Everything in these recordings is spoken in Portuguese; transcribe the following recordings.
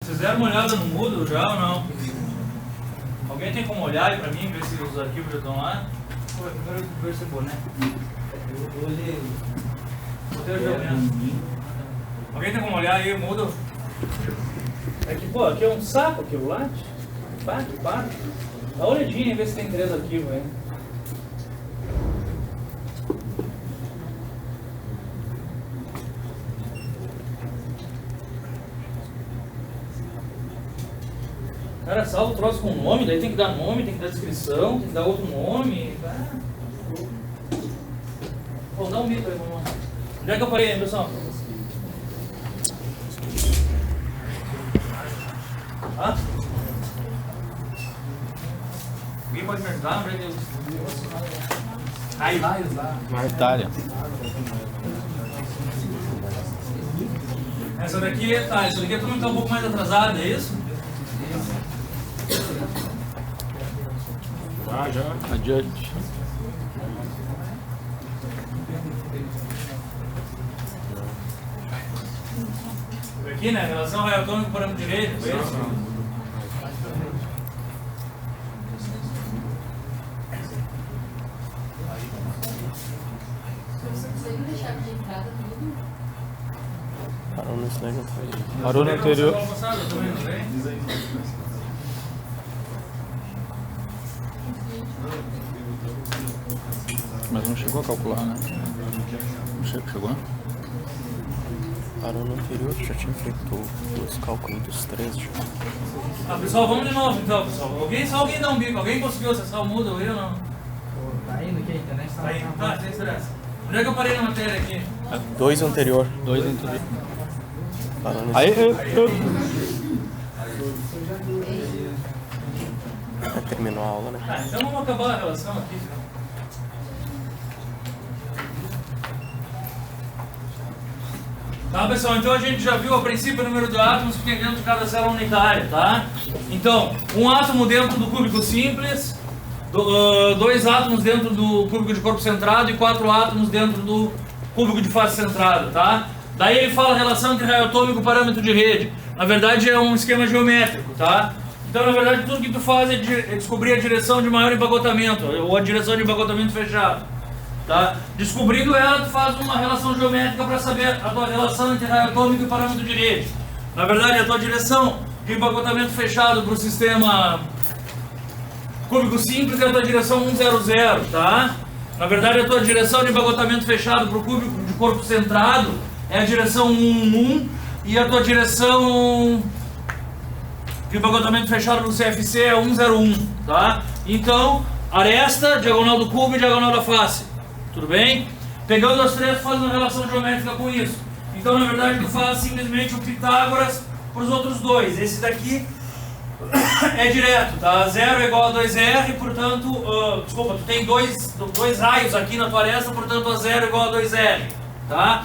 Vocês deram uma olhada no Moodle já ou não? Alguém tem como olhar aí pra mim, ver se os arquivos já estão lá? Pô, primeiro ver se é bom, né? Eu olhei. Alguém tem como olhar aí o Moodle? É que, pô, aqui é um saco aquilo lá. Para. Dá uma olhadinha e vê se tem 3 arquivos aí. Cara, salva o troço com nome, daí tem que dar nome, tem que dar descrição, tem que dar outro nome. Tá? Vou dar um mito aí, vamos lá. Onde é que eu parei aí, pessoal? Ah? Alguém pode me ajudar? Onde é que eu... Aí. Na Itália. Essa daqui, tá, essa daqui é tudo tá um pouco mais atrasada, é isso? Já. Adiante. Aqui, né? Relação ao raio atômico para o parâmetro de rede, foi isso? Você consegue deixar de entrada tudo? Parou nesse negócio aí. Parou no anterior. Mas não chegou a calcular, né? Não chegou? Parou no anterior, já tinha feito os cálculos dos 3 já. Ah, pessoal, vamos de novo então, pessoal. Só alguém dá um bico. Alguém conseguiu acessar o Moodle aí ou não? Tá indo aqui, a internet Tá indo. Tá, sem estresse. Onde é que eu parei na matéria aqui? 2 anterior. Parou nesse. Aí, terminou a aula, né? Ah, então vamos acabar a relação aqui. Tá, pessoal, então a gente já viu a princípio o número de átomos que tem dentro de cada célula unitária, tá? Então, um átomo dentro do cúbico simples, 2 átomos dentro do cúbico de corpo centrado e 4 átomos dentro do cúbico de face centrada, tá? Daí ele fala a relação entre raio atômico e parâmetro de rede. Na verdade é um esquema geométrico, tá? Então, na verdade, tudo que tu faz é descobrir a direção de maior empacotamento, ou a direção de empacotamento fechado. Tá? Descobrindo ela, tu faz uma relação geométrica para saber a tua relação entre raio atômico e parâmetro de rede. Na verdade, a tua direção de empacotamento fechado para o sistema cúbico simples é a tua direção 100, tá? Na verdade, a tua direção de empacotamento fechado para o cúbico de corpo centrado é a direção 111 e a tua direção de empacotamento fechado para o CFC é 101, tá? Então, aresta, diagonal do cubo e diagonal da face. Tudo bem? Pegando as 3, faz uma relação geométrica com isso. Então, na verdade, tu faz simplesmente o Pitágoras para os outros 2. Esse daqui é direto, tá? 0 é igual a 2R, portanto... desculpa, tu tem dois raios aqui na tua aresta, portanto, a 0 é igual a 2R, tá?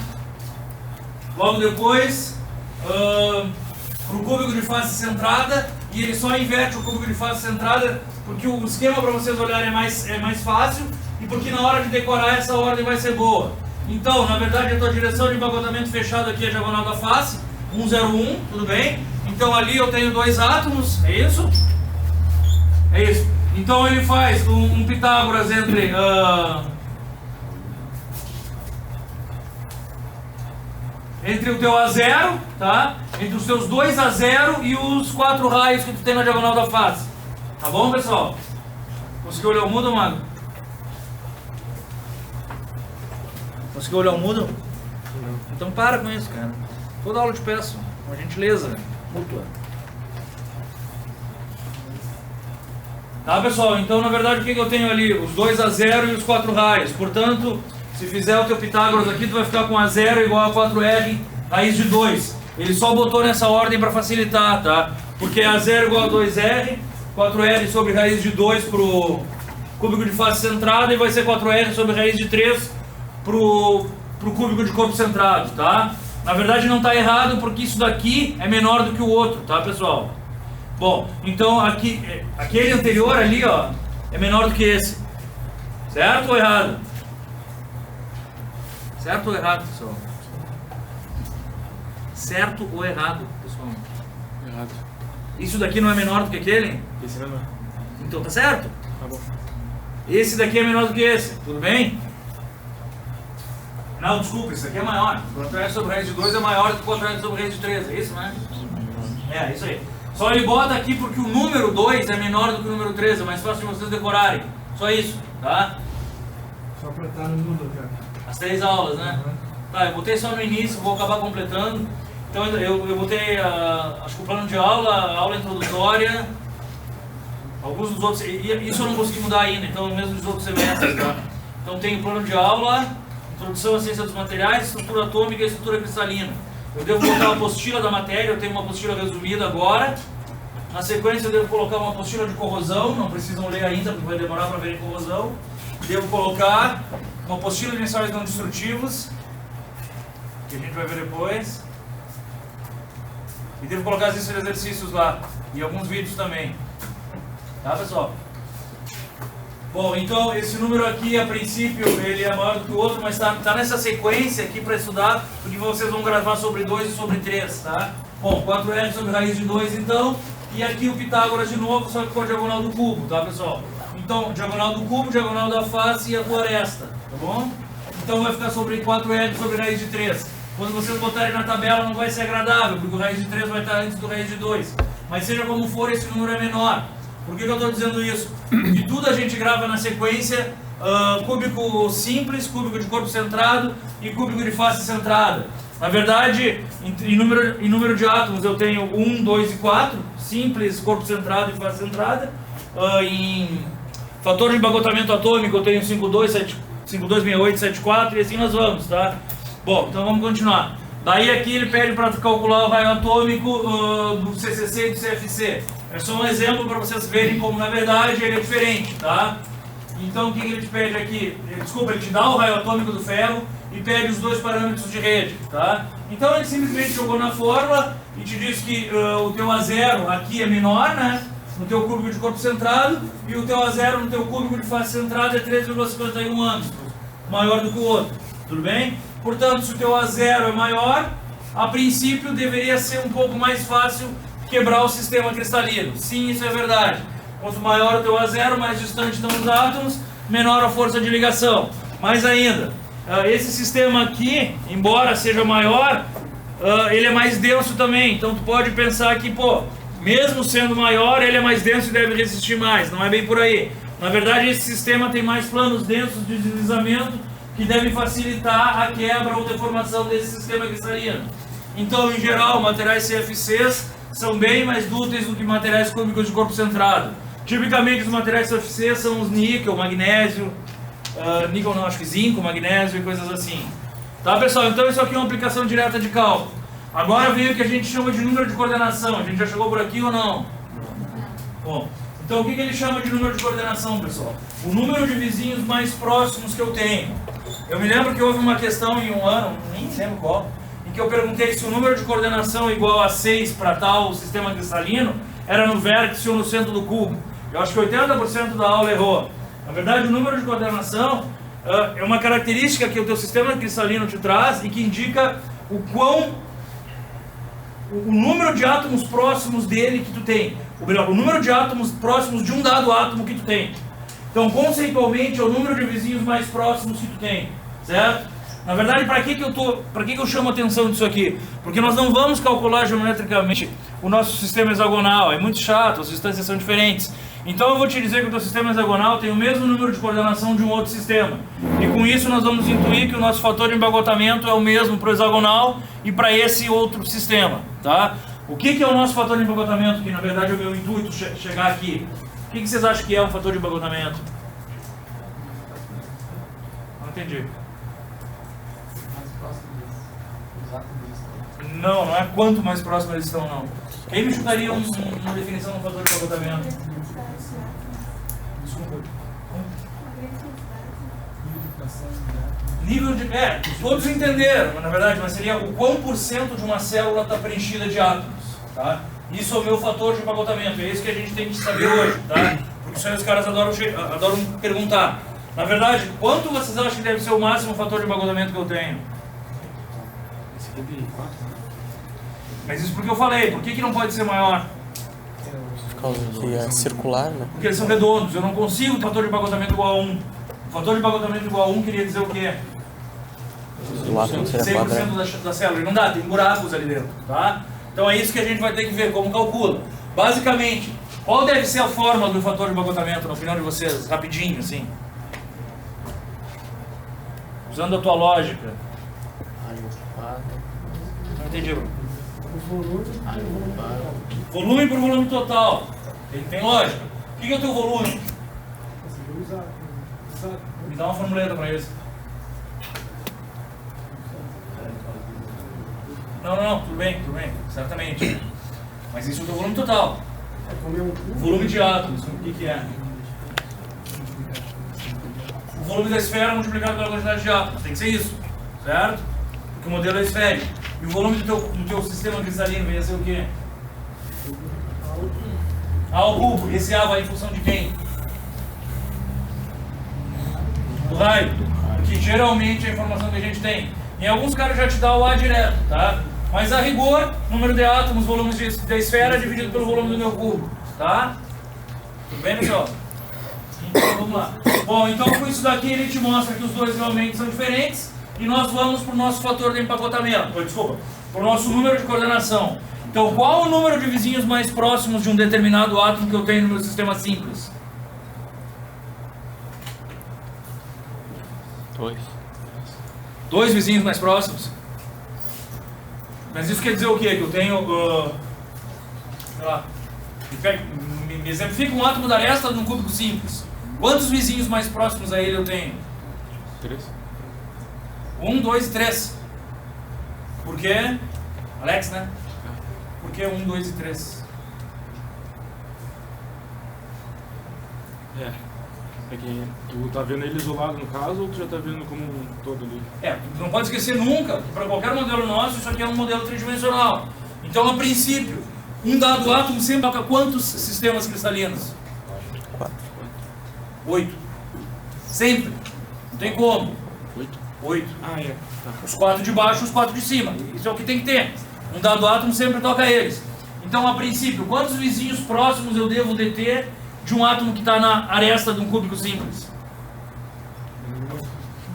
Logo depois, para o cúbico de face centrada, e ele só inverte o cúbico de face centrada, porque o esquema para vocês olharem é mais fácil, e porque na hora de decorar essa ordem vai ser boa. Então, na verdade, a tua direção de empacotamento fechado aqui é a diagonal da face, 101, tudo bem? Então ali eu tenho 2 átomos, é isso? É isso. Então ele faz um Pitágoras entre... entre o teu A0, tá? Entre os teus 2 A0 e os 4 raios que tu tem na diagonal da face. Tá bom, pessoal? Conseguiu olhar o Moodle, Mago? Conseguiu olhar o Moodle? Então para com isso, cara. Toda aula eu te peço. Uma gentileza mútua. Tá, pessoal? Então, na verdade, o que eu tenho ali? Os 2 A0 e os 4 raios. Portanto, se fizer o teu Pitágoras aqui, tu vai ficar com A0 igual a 4R raiz de 2. Ele só botou nessa ordem para facilitar, tá? Porque A0 igual a 2R, 4R sobre raiz de 2 pro cúbico de face centrada e vai ser 4R sobre raiz de 3 pro cúbico de corpo centrado, tá? Na verdade não está errado porque isso daqui é menor do que o outro, tá, pessoal? Bom, então aquele anterior ali, ó, é menor do que esse. Certo ou errado? Certo ou errado, pessoal? Certo ou errado, pessoal? Errado. Isso daqui não é menor do que aquele? Esse não é menor. Então tá certo. Tá bom. Esse daqui é menor do que esse, tudo bem? Não, desculpa, esse aqui é maior. O quadrado sobre raiz de 2 é maior do que o quadrado sobre raiz de 3, é isso, né? É, isso aí. Só ele bota aqui porque o número 2 é menor do que o número 3, é mais fácil de vocês decorarem. Só isso, tá? Só pra estar no Moodle já. As 3 aulas, né? Tá, eu botei só no início, vou acabar completando. Então eu botei, acho que o plano de aula, a aula introdutória, alguns dos outros, isso eu não consegui mudar ainda, então mesmo dos outros semestres, tá? Então tem o plano de aula, introdução à ciência dos materiais, estrutura atômica e estrutura cristalina. Eu devo botar uma apostila da matéria, eu tenho uma apostila resumida agora. Na sequência eu devo colocar uma apostila de corrosão, não precisam ler ainda porque vai demorar para ver corrosão. Devo colocar uma apostila de ensaios não destrutivos, que a gente vai ver depois. E devo colocar esses exercícios lá, e alguns vídeos também. Tá, pessoal? Bom, então esse número aqui, a princípio, ele é maior do que o outro, mas tá nessa sequência aqui para estudar, porque vocês vão gravar sobre 2 e sobre 3, tá? Bom, 4R sobre raiz de 2, então, e aqui o Pitágoras de novo, só que com a diagonal do cubo, tá, pessoal? Então, diagonal do cubo, diagonal da face e a floresta, tá bom? Então vai ficar sobre 4R sobre raiz de 3. Quando vocês botarem na tabela não vai ser agradável, porque o raiz de 3 vai estar antes do raiz de 2. Mas seja como for, esse número é menor. Por que eu estou dizendo isso? De tudo a gente grava na sequência, cúbico simples, cúbico de corpo centrado e cúbico de face centrada. Na verdade, em número de átomos eu tenho 1, 2 e 4, simples, corpo centrado e face centrada. Em fator de empacotamento atômico eu tenho 5, 2, 68, 74 e assim nós vamos, tá? Bom, então vamos continuar. Daí aqui ele pede para calcular o raio atômico do CCC e do CFC. É só um exemplo para vocês verem como na verdade ele é diferente, tá? Então o que ele te pede aqui? Desculpa, ele te dá o raio atômico do ferro e pede os 2 parâmetros de rede, tá? Então ele simplesmente jogou na fórmula e te diz que o teu A0 aqui é menor, né? No teu cúbico de corpo centrado, e o teu A0 no teu cúbico de face centrada é 3,51 âmetros, maior do que o outro, tudo bem? Portanto, se o teu A0 é maior, a princípio deveria ser um pouco mais fácil quebrar o sistema cristalino. Sim, isso é verdade. Quanto maior o teu A0, mais distante estão os átomos, menor a força de ligação. Mais ainda, esse sistema aqui, embora seja maior, ele é mais denso também. Então tu pode pensar que, pô, mesmo sendo maior, ele é mais denso e deve resistir mais. Não é bem por aí. Na verdade, esse sistema tem mais planos densos de deslizamento que devem facilitar a quebra ou deformação desse sistema cristalino. Então, em geral, materiais CFCs são bem mais dúteis do que materiais cúbicos de corpo centrado. Tipicamente, os materiais CFCs são os níquel, magnésio, níquel não, acho que zinco, magnésio e coisas assim. Tá, pessoal? Então, isso aqui é uma aplicação direta de cálculo. Agora vem o que a gente chama de número de coordenação. A gente já chegou por aqui ou não? Bom, então o que ele chama de número de coordenação, pessoal? O número de vizinhos mais próximos que eu tenho. Eu me lembro que houve uma questão em um ano, nem lembro qual, em que eu perguntei se o número de coordenação igual a 6 para tal sistema cristalino era no vértice ou no centro do cubo. Eu acho que 80% da aula errou. Na verdade, o número de coordenação é uma característica que o teu sistema cristalino te traz e que indica o número de átomos próximos dele que tu tem. Ou melhor, o número de átomos próximos de um dado átomo que tu tem. Então, conceitualmente, é o número de vizinhos mais próximos que tu tem, certo? Na verdade, para que eu chamo a atenção disso aqui? Porque nós não vamos calcular geometricamente o nosso sistema hexagonal, é muito chato, as distâncias são diferentes. Então eu vou te dizer que o teu sistema hexagonal tem o mesmo número de coordenação de um outro sistema. E com isso nós vamos intuir que o nosso fator de empacotamento é o mesmo para o hexagonal e para esse outro sistema, tá? O que é o nosso fator de empacotamento, que na verdade é o meu intuito chegar aqui? O que vocês acham que é um fator de empacotamento? Não entendi. Não, não é quanto mais próximo eles estão, não. Quem me chutaria uma definição do fator de empacotamento? Desculpa. Nível de... todos entenderam, na verdade, mas seria o quão por cento de uma célula está preenchida de átomos, tá? Isso é o meu fator de empacotamento, é isso que a gente tem que saber hoje, tá? Porque isso aí os caras adoram perguntar. Na verdade, quanto vocês acham que deve ser o máximo fator de empacotamento que eu tenho? Mas isso porque eu falei. Por que não pode ser maior? Por causa que é circular, né? Porque eles são redondos. Eu não consigo ter fator de empacotamento igual a 1. O fator de empacotamento igual a 1 queria dizer o quê? O átomo seria 100% quadrado. da célula. E não dá, tem buracos ali dentro, tá? Então é isso que a gente vai ter que ver, como calcula. Basicamente, qual deve ser a fórmula do fator de empacotamento, na opinião de vocês? Rapidinho, assim. Usando a tua lógica. Não entendi, Bruno. Volume por volume total. Tem lógica. O que é o teu volume? Me dá uma formuleta para isso. Não, tudo bem, certamente. Mas isso é o teu volume total. Volume de átomos, o que é? O volume da esfera multiplicado pela quantidade de átomos, tem que ser isso, certo? Porque o modelo é esférico. E o volume do teu sistema cristalino vai ser o quê? A ao cubo. Esse A vai em função de quem? Do raio. Porque geralmente a informação que a gente tem. Em alguns caras já te dá o A direto, tá? Mas a rigor, número de átomos, volume da esfera dividido pelo volume do meu cubo, tá? Tudo bem, pessoal? Então vamos lá. Bom, então com isso daqui ele te mostra que os dois realmente são diferentes e nós vamos para o nosso fator de empacotamento. Para o nosso número de coordenação. Então qual o número de vizinhos mais próximos de um determinado átomo que eu tenho no meu sistema simples? 2. 2 vizinhos mais próximos? Mas isso quer dizer o quê? Que eu tenho, sei lá, me exemplifica um átomo da aresta num cúbico simples. Quantos vizinhos mais próximos a ele eu tenho? 3. 1, 2 e 3. Por quê? Alex, né? Por que 1, 2 e 3? É que tu tá vendo ele isolado no caso ou tu já tá vendo como um todo ali? Tu não pode esquecer nunca que para qualquer modelo nosso isso aqui é um modelo tridimensional. Então, a princípio, um dado átomo sempre toca quantos sistemas cristalinos? 4. 8. Sempre. Não tem como. 8. Ah, é. Tá. Os 4 de baixo e os 4 de cima. Isso é o que tem que ter. Um dado átomo sempre toca eles. Então, a princípio, quantos vizinhos próximos eu devo ter de um átomo que está na aresta de um cúbico simples?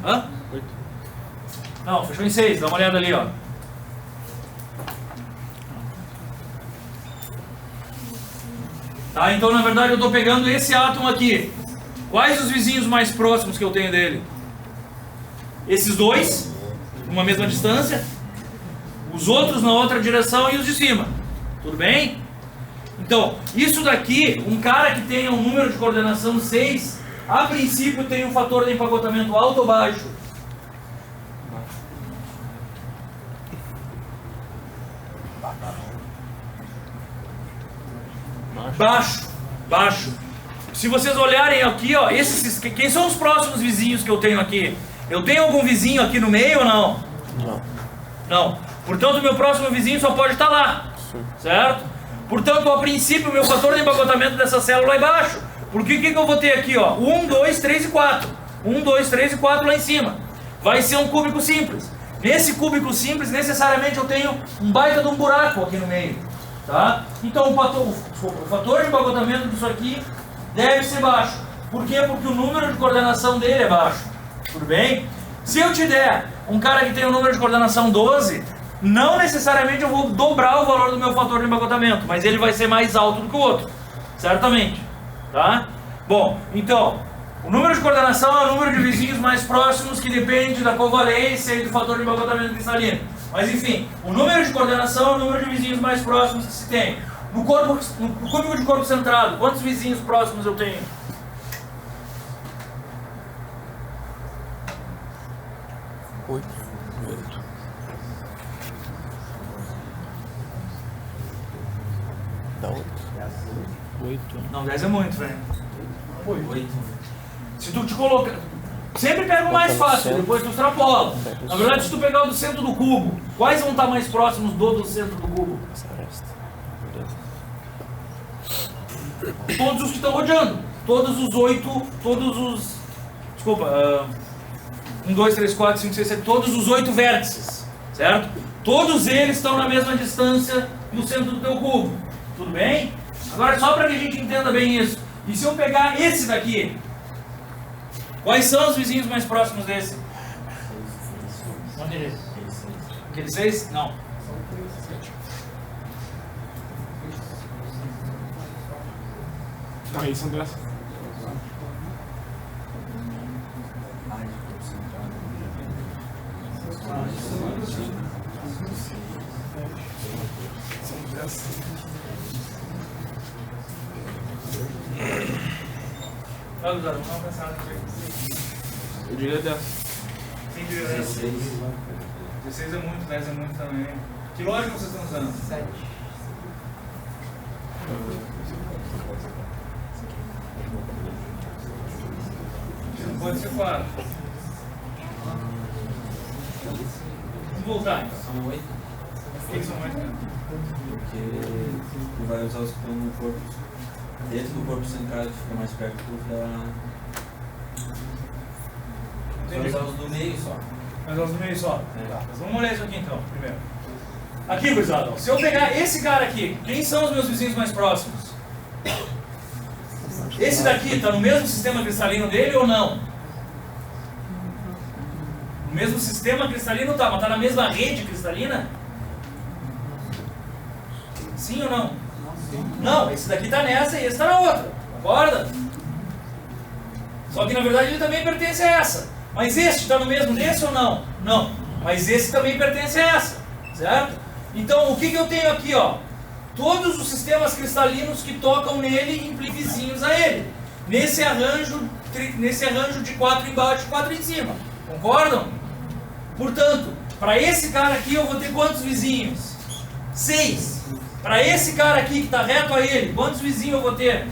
Hã? 8. Não, fechou em 6. Dá uma olhada ali, ó. Tá, então na verdade eu estou pegando esse átomo aqui. Quais os vizinhos mais próximos que eu tenho dele? Esses dois, numa mesma distância. Os outros na outra direção e os de cima. Tudo bem? Então, isso daqui, um cara que tenha um número de coordenação 6, a princípio tem um fator de empacotamento alto ou baixo? Baixo. Se vocês olharem aqui, ó, quem são os próximos vizinhos que eu tenho aqui? Eu tenho algum vizinho aqui no meio ou não? Não. Portanto, o meu próximo vizinho só pode estar lá. Sim. Certo? Portanto, a princípio, o meu fator de empacotamento dessa célula é baixo. Porque o que eu vou ter aqui, ó? 1, 2, 3 e 4. 1, 2, 3 e 4 lá em cima. Vai ser um cúbico simples. Nesse cúbico simples, necessariamente eu tenho um baita de um buraco aqui no meio. Tá? Então, o fator de empacotamento disso aqui deve ser baixo. Por quê? Porque o número de coordenação dele é baixo. Tudo bem? Se eu te der um cara que tem um número de coordenação 12, não necessariamente eu vou dobrar o valor do meu fator de empacotamento, mas ele vai ser mais alto do que o outro. Certamente. Tá? Bom, então, o número de coordenação é o número de vizinhos mais próximos que depende da covalência e do fator de empacotamento cristalino. Mas enfim, o número de coordenação é o número de vizinhos mais próximos que se tem. No cúbico de corpo centrado, quantos vizinhos próximos eu tenho? 8. Dá 8. 8. Não, 10 é muito, velho. 8. Se tu te colocar... Sempre pega o mais fácil, depois tu extrapola. Na verdade, se tu pegar o do centro do cubo, quais vão estar mais próximos do centro do cubo? Essa resta. Todos os que estão rodeando. Todos os 8, Desculpa. 1, 2, 3, 4, 5, 6, 7. Todos os 8 vértices. Certo? Todos eles estão na mesma distância do centro do teu cubo. Tudo bem? Agora só para que a gente entenda bem isso. E se eu pegar esse daqui? Quais são os vizinhos mais próximos desse? Onde é esse? Aquele 6? Não. Aí são 10. Vamos lá, vamos pensar aqui. Eu diria 10. Quem diria 10? 16 é muito, 10 é muito também. Que lógica vocês estão usando? 7. Não pode ser 4. Vamos voltar então. São 8. Por que são 8? Porque tu vai usar os que estão no corpo. Dentro do corpo central fica mais perto da. Tu vai usar os do meio só. Mas nós no meio só. Tá, mas vamos olhar isso aqui então, primeiro. Aqui, gurizada, ó, se eu pegar esse cara aqui, quem são os meus vizinhos mais próximos? Esse daqui está no mesmo sistema cristalino dele ou não? No mesmo sistema cristalino tá, mas está na mesma rede cristalina? Sim ou não? Não, esse daqui está nessa e esse está na outra, concorda? Só que na verdade ele também pertence a essa. Mas este está no mesmo desse ou não? Não. Mas esse também pertence a essa, certo? Então o que eu tenho aqui, ó? Todos os sistemas cristalinos que tocam nele implicam vizinhos a ele. Nesse arranjo de 4 embaixo e 4 em cima. Concordam? Portanto, para esse cara aqui eu vou ter quantos vizinhos? 6. Para esse cara aqui que está reto a ele, quantos vizinhos eu vou ter?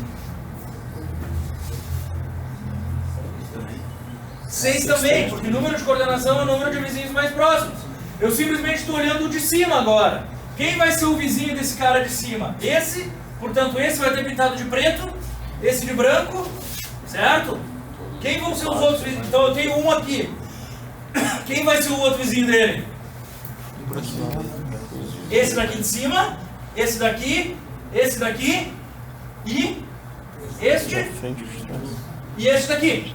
6 também, porque o número de coordenação é o número de vizinhos mais próximos. Eu simplesmente estou olhando o de cima agora. Quem vai ser o vizinho desse cara de cima? Esse, portanto esse vai ter pintado de preto, esse de branco, certo? Quem vão ser os outros vizinhos? Então eu tenho um aqui. Quem vai ser o outro vizinho dele? Esse daqui de cima, esse daqui e este e este daqui.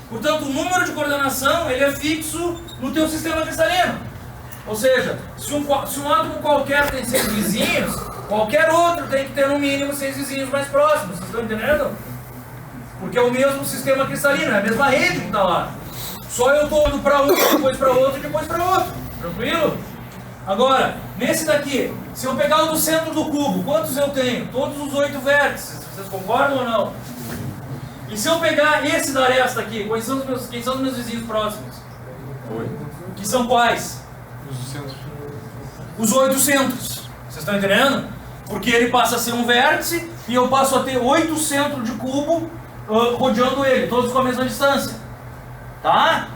Portanto, o número de coordenação ele é fixo no teu sistema cristalino. Ou seja, se um átomo qualquer tem 6 vizinhos, qualquer outro tem que ter no mínimo 6 vizinhos mais próximos. Vocês estão entendendo? Porque é o mesmo sistema cristalino, é a mesma rede que está lá. Só eu estou indo para um, depois para outro e depois para outro. Tranquilo? Agora, nesse daqui, se eu pegar o do centro do cubo, quantos eu tenho? Todos os 8 vértices. Vocês concordam ou não? E se eu pegar esse da aresta aqui, quem são os meus vizinhos próximos? 8. Que são quais? Os centros. Os 8 centros. Vocês estão entendendo? Porque ele passa a ser um vértice e eu passo a ter 8 centros de cubo rodeando ele, todos com a mesma distância. Tá?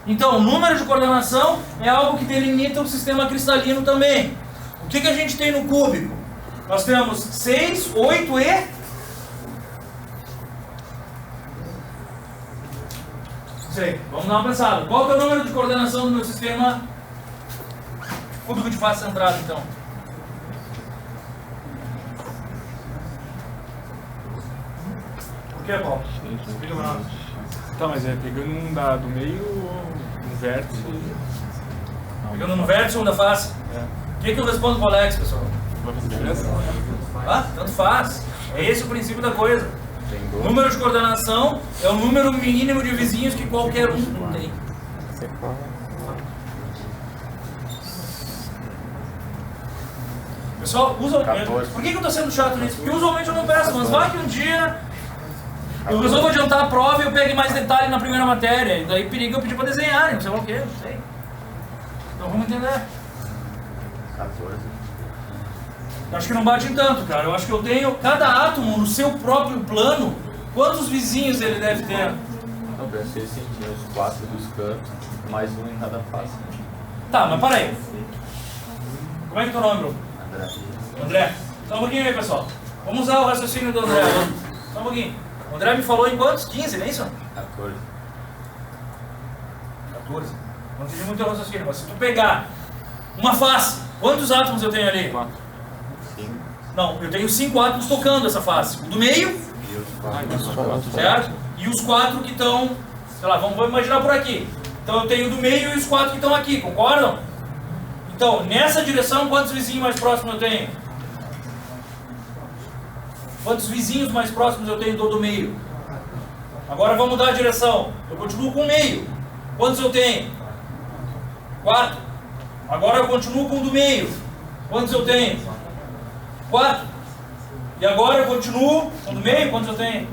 Então, o número de coordenação é algo que delimita o sistema cristalino também. O que a gente tem no cúbico? Nós temos 6, 8 e... sei, vamos dar uma pensada. Qual que é o número de coordenação do meu sistema cúbico de face centrada, então? Por que, Paulo? Explica pra nós. Tá, mas é pegando um do meio ou um vértice? Pegando no vértice ou na face? É. O que eu respondo pro Alex, pessoal? Vai fazer diferença? Ah, tanto faz. É esse o princípio da coisa. O número de coordenação é o número mínimo de vizinhos que qualquer um tem. Pessoal, por que eu estou sendo chato nisso? Porque usualmente eu não peço, mas vai que um dia eu resolvo adiantar a prova e eu pegue mais detalhe na primeira matéria. E daí perigo eu pedir para desenhar, não sei lá o que, não sei. Então vamos entender. 14. Acho que não bate em tanto, cara. Eu acho que eu tenho cada átomo no seu próprio plano. Quantos vizinhos ele deve ter? Eu pensei assim, tinha os 4 dos cantos, mais um em cada face. Né? Tá, mas para aí. Como é que é o teu nome, Bruno? André. André. Só um pouquinho aí, pessoal. Vamos usar o raciocínio do André. Só um pouquinho. O André me falou em quantos? 15, não é isso? 14. 14. Não entendi muito o raciocínio, mas se tu pegar Uma face. Quantos átomos eu tenho ali? 4. Não, eu tenho 5 átomos tocando essa face. O do meio, certo? E os 4 que estão, sei lá, vamos imaginar por aqui. Então eu tenho o do meio e os 4 que estão aqui, concordam? Então, nessa direção, quantos vizinhos mais próximos eu tenho? Quantos vizinhos mais próximos eu tenho do meio? Agora vamos mudar a direção. Eu continuo com o meio. Quantos eu tenho? 4. Agora eu continuo com o do meio. Quantos eu tenho? 4. E agora eu continuo com o do meio. Quantos eu tenho?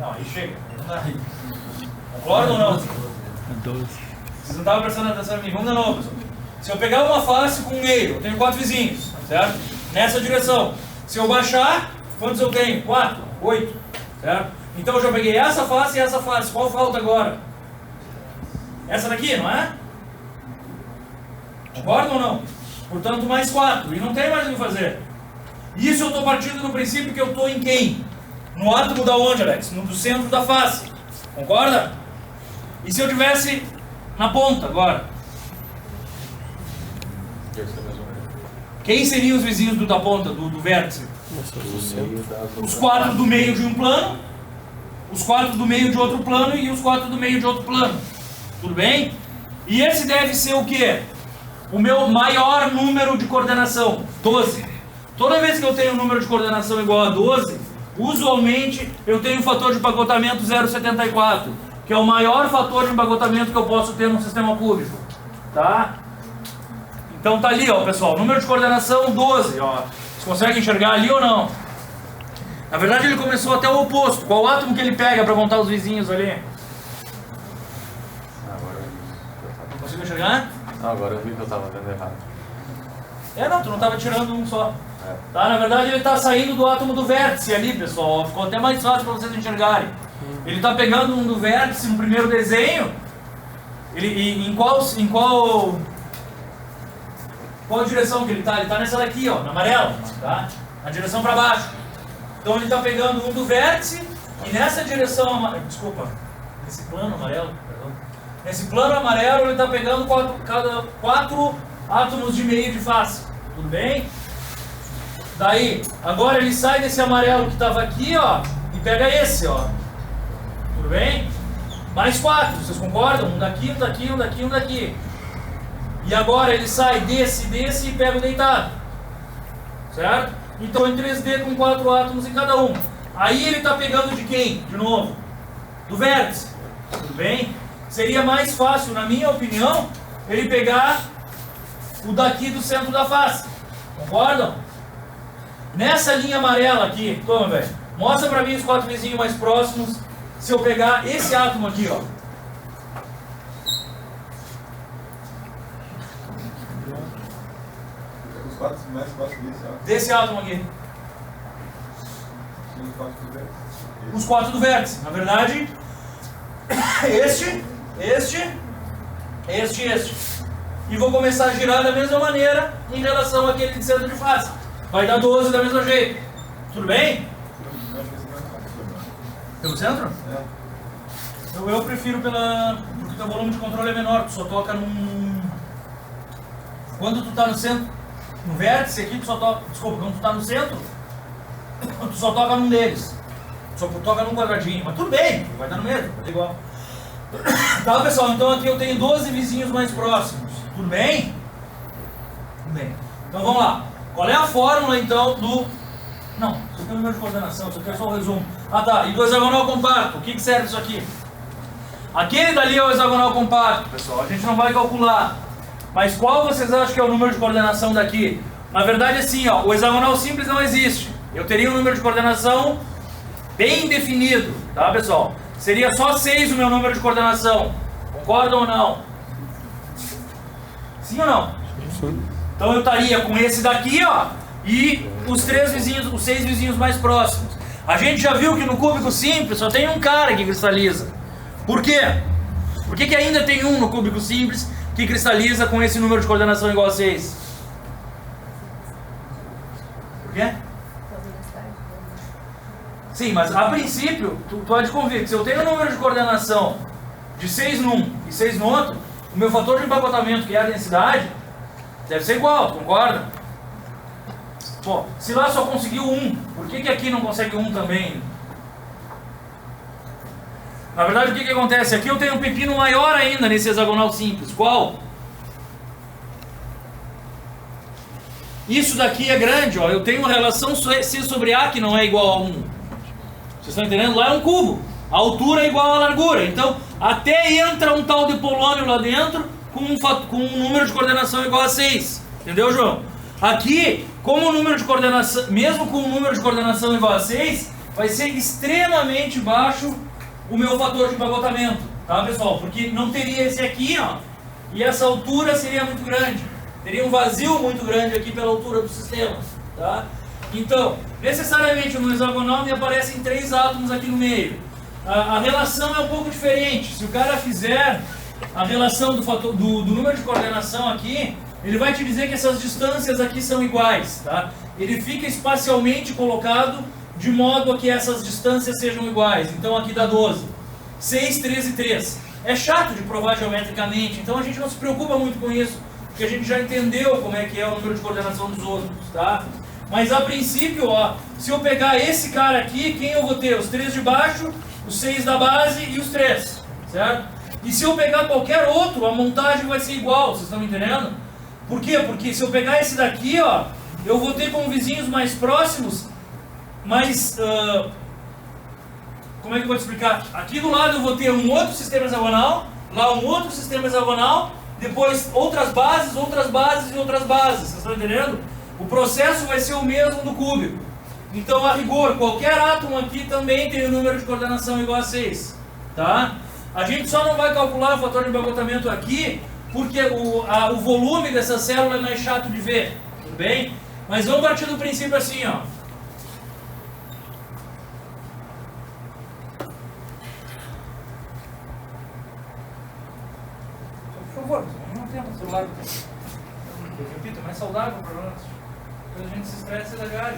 Não, aí chega. Concordam ou não? 12. Vocês não estavam prestando atenção em mim. Vamos de novo, pessoal. Se eu pegar uma face com o meio, eu tenho 4 vizinhos, certo? Nessa direção. Se eu baixar, quantos eu tenho? 4, 8, certo? Então eu já peguei essa face e essa face. Qual falta agora? Essa daqui, não é? Concordam ou não? Portanto, mais 4. E não tem mais o que fazer. Isso eu estou partindo do princípio que eu estou em quem? No átomo da onde, Alex? No do centro da face. Concorda? E se eu tivesse na ponta agora? Quem seriam os vizinhos da ponta, do vértice? Os 4 do meio de um plano, os 4 do meio de outro plano e os 4 do meio de outro plano. Tudo bem? E esse deve ser o quê? O meu maior número de coordenação, 12. Toda vez que eu tenho um número de coordenação igual a 12, usualmente eu tenho um fator de empacotamento 0,74, que é o maior fator de empacotamento que eu posso ter num sistema cúbico. Tá? Então tá ali, ó, pessoal, número de coordenação 12, ó. Vocês conseguem enxergar ali ou não? Na verdade ele começou até o oposto. Qual átomo que ele pega para contar os vizinhos ali? Não consigo enxergar? Agora eu vi que eu tava vendo errado. Não, tu não estava tirando um só. Tá, na verdade ele está saindo do átomo do vértice ali, pessoal. Ficou até mais fácil para vocês enxergarem. Ele está pegando um do vértice no primeiro desenho. Em qual direção que ele está? Ele está nessa daqui, ó, na amarela, tá? Na direção para baixo. Então ele está pegando um do vértice e nessa direção, desculpa, nesse plano amarelo, perdão. Nesse plano amarelo ele está pegando 4 átomos de meio de face. Tudo bem? Daí, agora ele sai desse amarelo que estava aqui, ó, e pega esse, ó. Tudo bem? Mais 4, vocês concordam? Um daqui, um daqui, um daqui, um daqui. E agora ele sai desse e pega o deitado. Certo? Então em 3D com 4 átomos em cada um. Aí ele está pegando de quem? De novo? Do vértice. Tudo bem? Seria mais fácil, na minha opinião, ele pegar o daqui do centro da face. Concordam? Nessa linha amarela aqui, toma, velho. Mostra pra mim os 4 vizinhos mais próximos. Se eu pegar esse átomo aqui, ó. Os 4 mais próximos desse, ó. Desse átomo aqui. Os 4 do vértice. Na verdade, este. E vou começar a girar da mesma maneira em relação àquele de centro de face. Vai dar 12 da mesma jeito. Tudo bem? Pelo centro? Eu prefiro porque o teu volume de controle é menor. Tu só toca num... Quando tu tá no centro, no vértice aqui, tu só toca... Desculpa, quando tu tá no centro, tu só toca num deles. Só toca num quadradinho. Mas tudo bem, vai dar no mesmo, vai dar igual. Tá, pessoal? Então aqui eu tenho 12 vizinhos mais próximos. Tudo bem? Tudo bem. Então vamos lá. Qual é a fórmula então do... Não, isso aqui é o número de coordenação, isso aqui é só o resumo. Ah tá, e do hexagonal compacto, o que serve isso aqui? Aquele dali é o hexagonal compacto, pessoal, a gente não vai calcular. Mas qual vocês acham que é o número de coordenação daqui? Na verdade assim, ó, o hexagonal simples não existe. Eu teria um número de coordenação bem definido, tá pessoal? Seria só 6 o meu número de coordenação. Concordam ou não? Sim ou não? Sim. Então eu estaria com esse daqui, ó, e os 6 vizinhos mais próximos. A gente já viu que no cúbico simples só tem um cara que cristaliza. Por quê? Por que ainda tem um no cúbico simples que cristaliza com esse número de coordenação igual a 6? Por quê? Sim, mas a princípio, tu pode convir que se eu tenho um número de coordenação de 6 num e 6 no outro, o meu fator de empacotamento, que é a densidade, Deve ser igual, concorda? Bom, se lá só conseguiu 1, por que aqui não consegue 1 também? Na verdade, o que acontece? Aqui eu tenho um pepino maior ainda nesse hexagonal simples. Qual? Isso daqui é grande, ó. Eu tenho uma relação C sobre A que não é igual a 1. Vocês estão entendendo? Lá é um cubo. A altura é igual à largura. Então, até entra um tal de polônio lá dentro com um número de coordenação igual a 6. Entendeu, João? Aqui, como o número de coordenação, mesmo com um número de coordenação igual a 6, vai ser extremamente baixo o meu fator de empacotamento. Tá, pessoal? Porque não teria esse aqui, ó. E essa altura seria muito grande. Teria um vazio muito grande aqui pela altura do sistema, tá? Então, necessariamente no hexagonal me aparecem 3 átomos aqui no meio. A relação é um pouco diferente. Se o cara fizer a relação do número de coordenação aqui, ele vai te dizer que essas distâncias aqui são iguais, tá? Ele fica espacialmente colocado de modo a que essas distâncias sejam iguais. Então aqui dá 12. 6, 13 e 3. É chato de provar geometricamente, então a gente não se preocupa muito com isso, porque a gente já entendeu como é que é o número de coordenação dos outros, tá? Mas a princípio, ó, se eu pegar esse cara aqui, quem eu vou ter? Os 3 de baixo, os 6 da base e os 3, certo? E se eu pegar qualquer outro, a montagem vai ser igual, vocês estão me entendendo? Por quê? Porque se eu pegar esse daqui, ó, eu vou ter como vizinhos mais próximos, mas... como é que eu vou te explicar? Aqui do lado eu vou ter um outro sistema hexagonal, lá um outro sistema hexagonal, depois outras bases e outras bases. Vocês estão entendendo? O processo vai ser o mesmo do cúbico. Então, a rigor, qualquer átomo aqui também tem o número de coordenação igual a 6. Tá? A gente só não vai calcular o fator de empacotamento aqui, porque o volume dessa célula é mais chato de ver. Tudo bem? Mas vamos partir do princípio assim, ó. Por favor, não tem um celular. Eu repito, é mais saudável para nós. Quando a gente se estressa, é legal.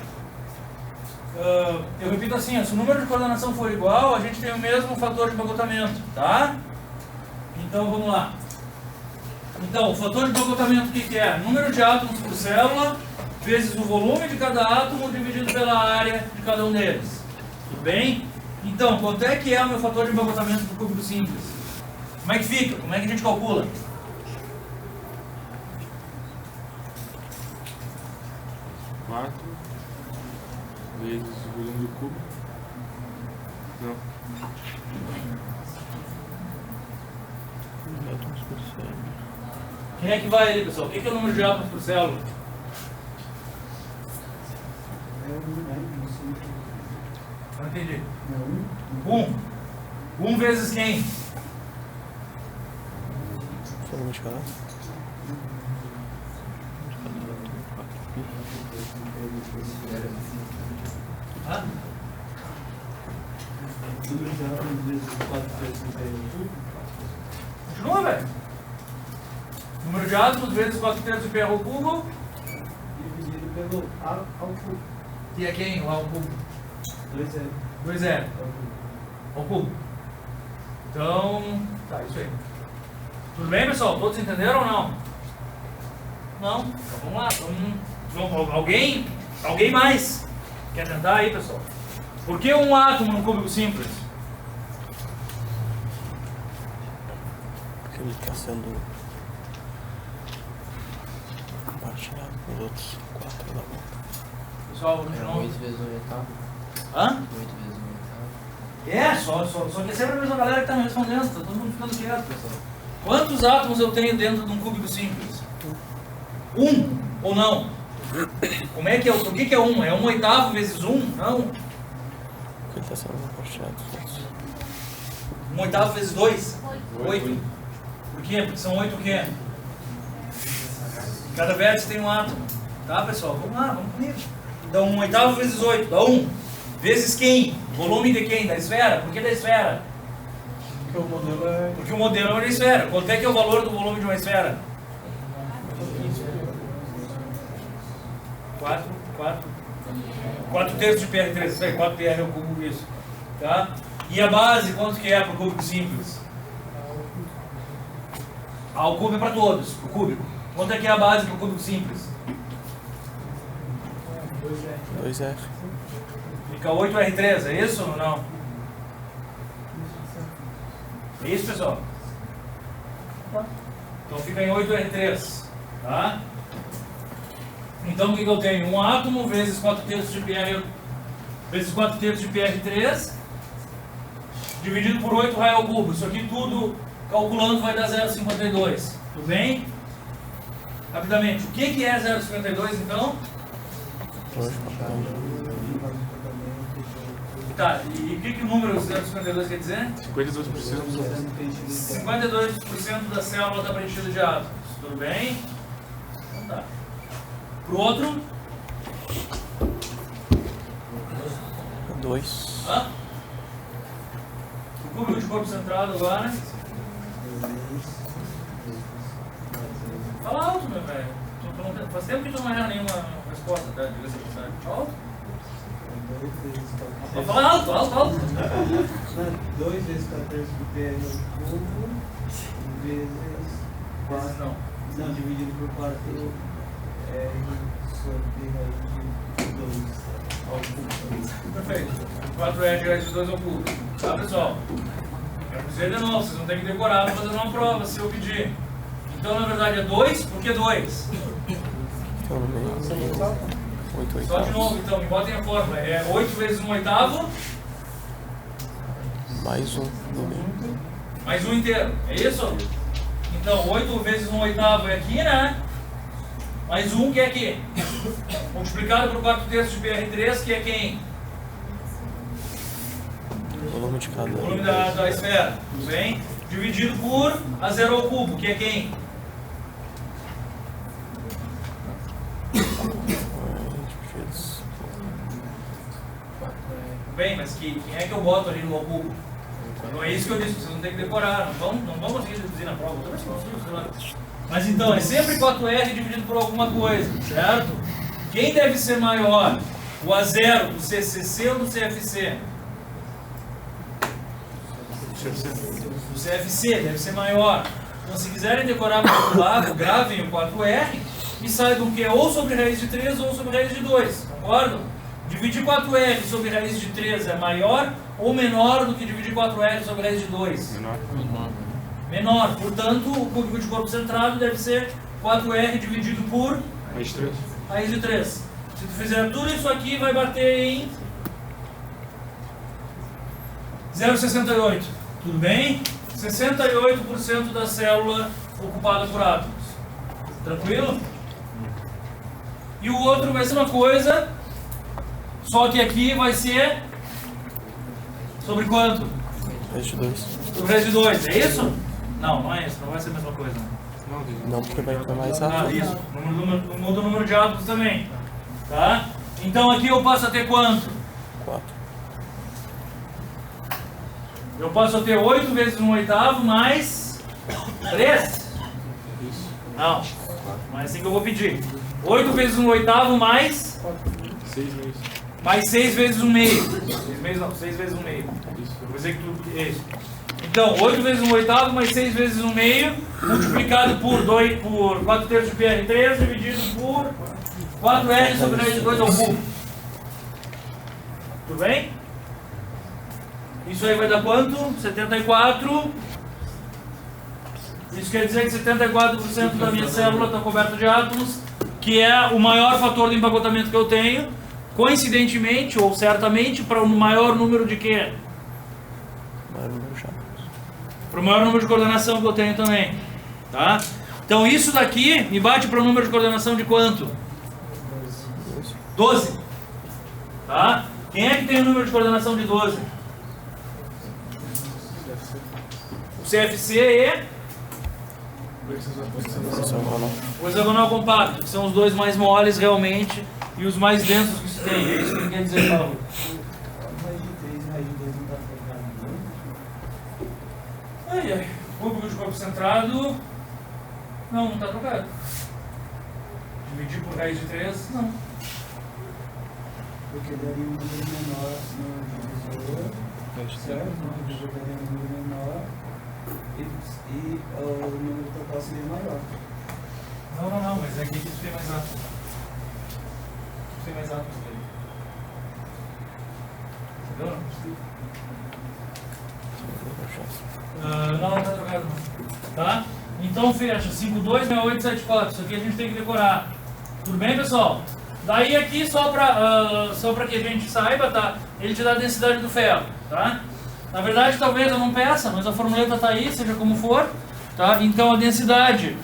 Eu repito assim, se o número de coordenação for igual, a gente tem o mesmo fator de empacotamento, tá? Então vamos lá. Então, o fator de empacotamento o que é? Número de átomos por célula vezes o volume de cada átomo dividido pela área de cada um deles. Tudo bem? Então, quanto é que é o meu fator de empacotamento do cúbico simples? Como é que fica? Como é que a gente calcula? Vezes o volume do cubo. Não. Átomos por célula. Quem é que vai ali, pessoal? O que é o número de átomos por célula? Não entendi. 1 vezes quem? Volume de cada. Hã? Continua, velho. Número de átomos vezes 4/3 de π ao cubo. Dividido pelo A ao cubo. E é quem? O A ao cubo? 2 é 2 é ao cubo. Então, tá, isso aí. Tudo bem, pessoal? Todos entenderam ou não? Não? Então vamos lá. Alguém mais? Quer tentar aí, pessoal? Por que um átomo no cúbico simples? Porque ele está sendo compartilhado com os outros 4 da volta. Pessoal, vamos de novo. 8 vezes 1 oitavo. Hã? 8 vezes 1 oitavo. Só que é sempre a mesma galera que está me respondendo, está todo mundo ficando quieto, pessoal. Quantos átomos eu tenho dentro de um cúbico simples? 1 ou não? Como é que é? O que é 1? É 1/8 vezes 1? Não. Porque ele está sendo compartilhado com os outros. 1/8 vezes 2? 8. 8. Por quê? Porque são 8 o quê? Cada vértice tem um átomo. Tá, pessoal? Vamos lá, vamos comigo. Então 1/8 vezes 8 dá 1. Vezes quem? Volume de quem? Da esfera? Por que da esfera? Porque o modelo é. Porque o modelo é uma esfera. Quanto é que é o valor do volume de uma esfera? 4/3 de PR3, isso aí, 4πr ao cubo, isso. Tá? E a base, quanto que é para o cúbico simples? A ao cubo é para todos, o cúbico. Quanto é que é a base para o cúbico simples? 2R. Fica 8R3, é isso ou não? É isso, pessoal? Então fica em 8R3, tá? Então o que eu tenho? Um átomo vezes 4/3 de PR vezes 4/3 de PR3 dividido por 8 raio ao cubo. Isso aqui tudo calculando vai dar 0,52. Tudo bem? Rapidamente, o que é 0,52 então? Tá, e o que o número 0,52 quer dizer? 52%. 52% da célula está preenchida de átomos. Tudo bem? Então tá. Pro outro? 2. Hã? O cúbico de corpo centrado agora. Fala alto, meu velho. Faz tempo que tu não erra nenhuma resposta, tá? Diga-se de passagem. Alto? Fala alto, alto, alto. 2 vezes 14 do PR ao cubo vezes 4. Não, dividido por 4 R sobre raiz de 2 ao cubo. Perfeito. 4R raiz de 2 ao cubo. Tá, pessoal? Eu vou dizer de novo, vocês vão ter que decorar para fazer uma prova se eu pedir. Então, na verdade, é 2, por que 2? Então, no meio. 8 Só de novo, então, me botem a fórmula. É 8 vezes 1/8 mais 1 no meio. mais 1 inteiro. É isso? Então, 8 vezes 1/8 é aqui, né? Mais 1 que é aqui. Multiplicado por 4/3 de PR3, que é quem? Volume de cada. O volume da esfera. Tudo bem? Dividido por a 0 ao cubo, que é quem? Bem, mas quem é que eu boto ali no ao cubo? Não é isso que eu disse, vocês vão ter que decorar, não vão conseguir deduzir na prova, talvez consiga, sei lá. Mas então, é sempre 4R dividido por alguma coisa, certo? Quem deve ser maior? O A0 do CCC ou do CFC? Do CFC, deve ser maior. Então, se quiserem decorar para o outro lado, gravem o 4R e saibam que é ou sobre raiz de 3 ou sobre raiz de 2, concordo? Dividir 4R sobre raiz de 3 é maior ou menor do que dividir 4R sobre raiz de 2? Menor. Menor. Portanto, o cúbico de corpo centrado deve ser 4R dividido por Mais 3. raiz de 3. Se tu fizer tudo isso aqui, vai bater em 0,68. Tudo bem? 68% da célula ocupada por átomos. Tranquilo? E o outro vai ser uma coisa, só que aqui vai ser sobre quanto? Raiz de 2. Sobre raiz de 2, é isso? Não, não é isso, não vai ser a mesma coisa. Não, porque vai ter mais Ah, átomo. isso. Muda o número de átomos também. Tá? Então aqui eu passo a ter quanto? 4. Eu passo a ter 8 vezes 1/8 mais 3? Não. Não é assim que eu vou pedir. 8 vezes 1/8 mais 6 meses. mais 6 vezes 1 meio. 6 meses não, 6 vezes 1 meio. Eu vou dizer que tudo é isso. Então, 8 vezes 1/8 mais 6 vezes 1 meio, multiplicado por 4/3 de PR3, dividido por 4R sobre raiz de 2 ao cubo. Tudo bem? Isso aí vai dar quanto? 74. Isso quer dizer que 74% da minha célula está coberta de átomos, que é o maior fator de empacotamento que eu tenho. Coincidentemente, ou certamente, para o maior número de quê? Maior número de átomos. Para o maior número de coordenação que eu tenho também. Tá? Então isso daqui me bate para o número de coordenação de quanto? 12. Tá? Quem é que tem o número de coordenação de 12? O CFC e o hexagonal compacto, que são os dois mais moles realmente e os mais densos que se tem. É isso que ele quer dizer, Paulo. Raiz de 3 e raiz de 2 não está trocado, Ai, ai. Cúbico de corpo centrado. Não está trocado. Dividir por raiz de 3, não. porque daria um número menor no divisor, certo? No divisor daria um número menor e o número total seria maior. Não, mas é aqui que tu tem mais átomos. Tu tem mais átomos ali. Entendeu? Não, tá trocado não. Tá? Então fecha 526874. Isso aqui a gente tem que decorar. Tudo bem, pessoal? Daí aqui, só pra que a gente saiba, tá? Ele te dá a densidade do ferro, tá? Na verdade, talvez eu não peça, mas a formuleta tá aí, seja como for, tá? Então a densidade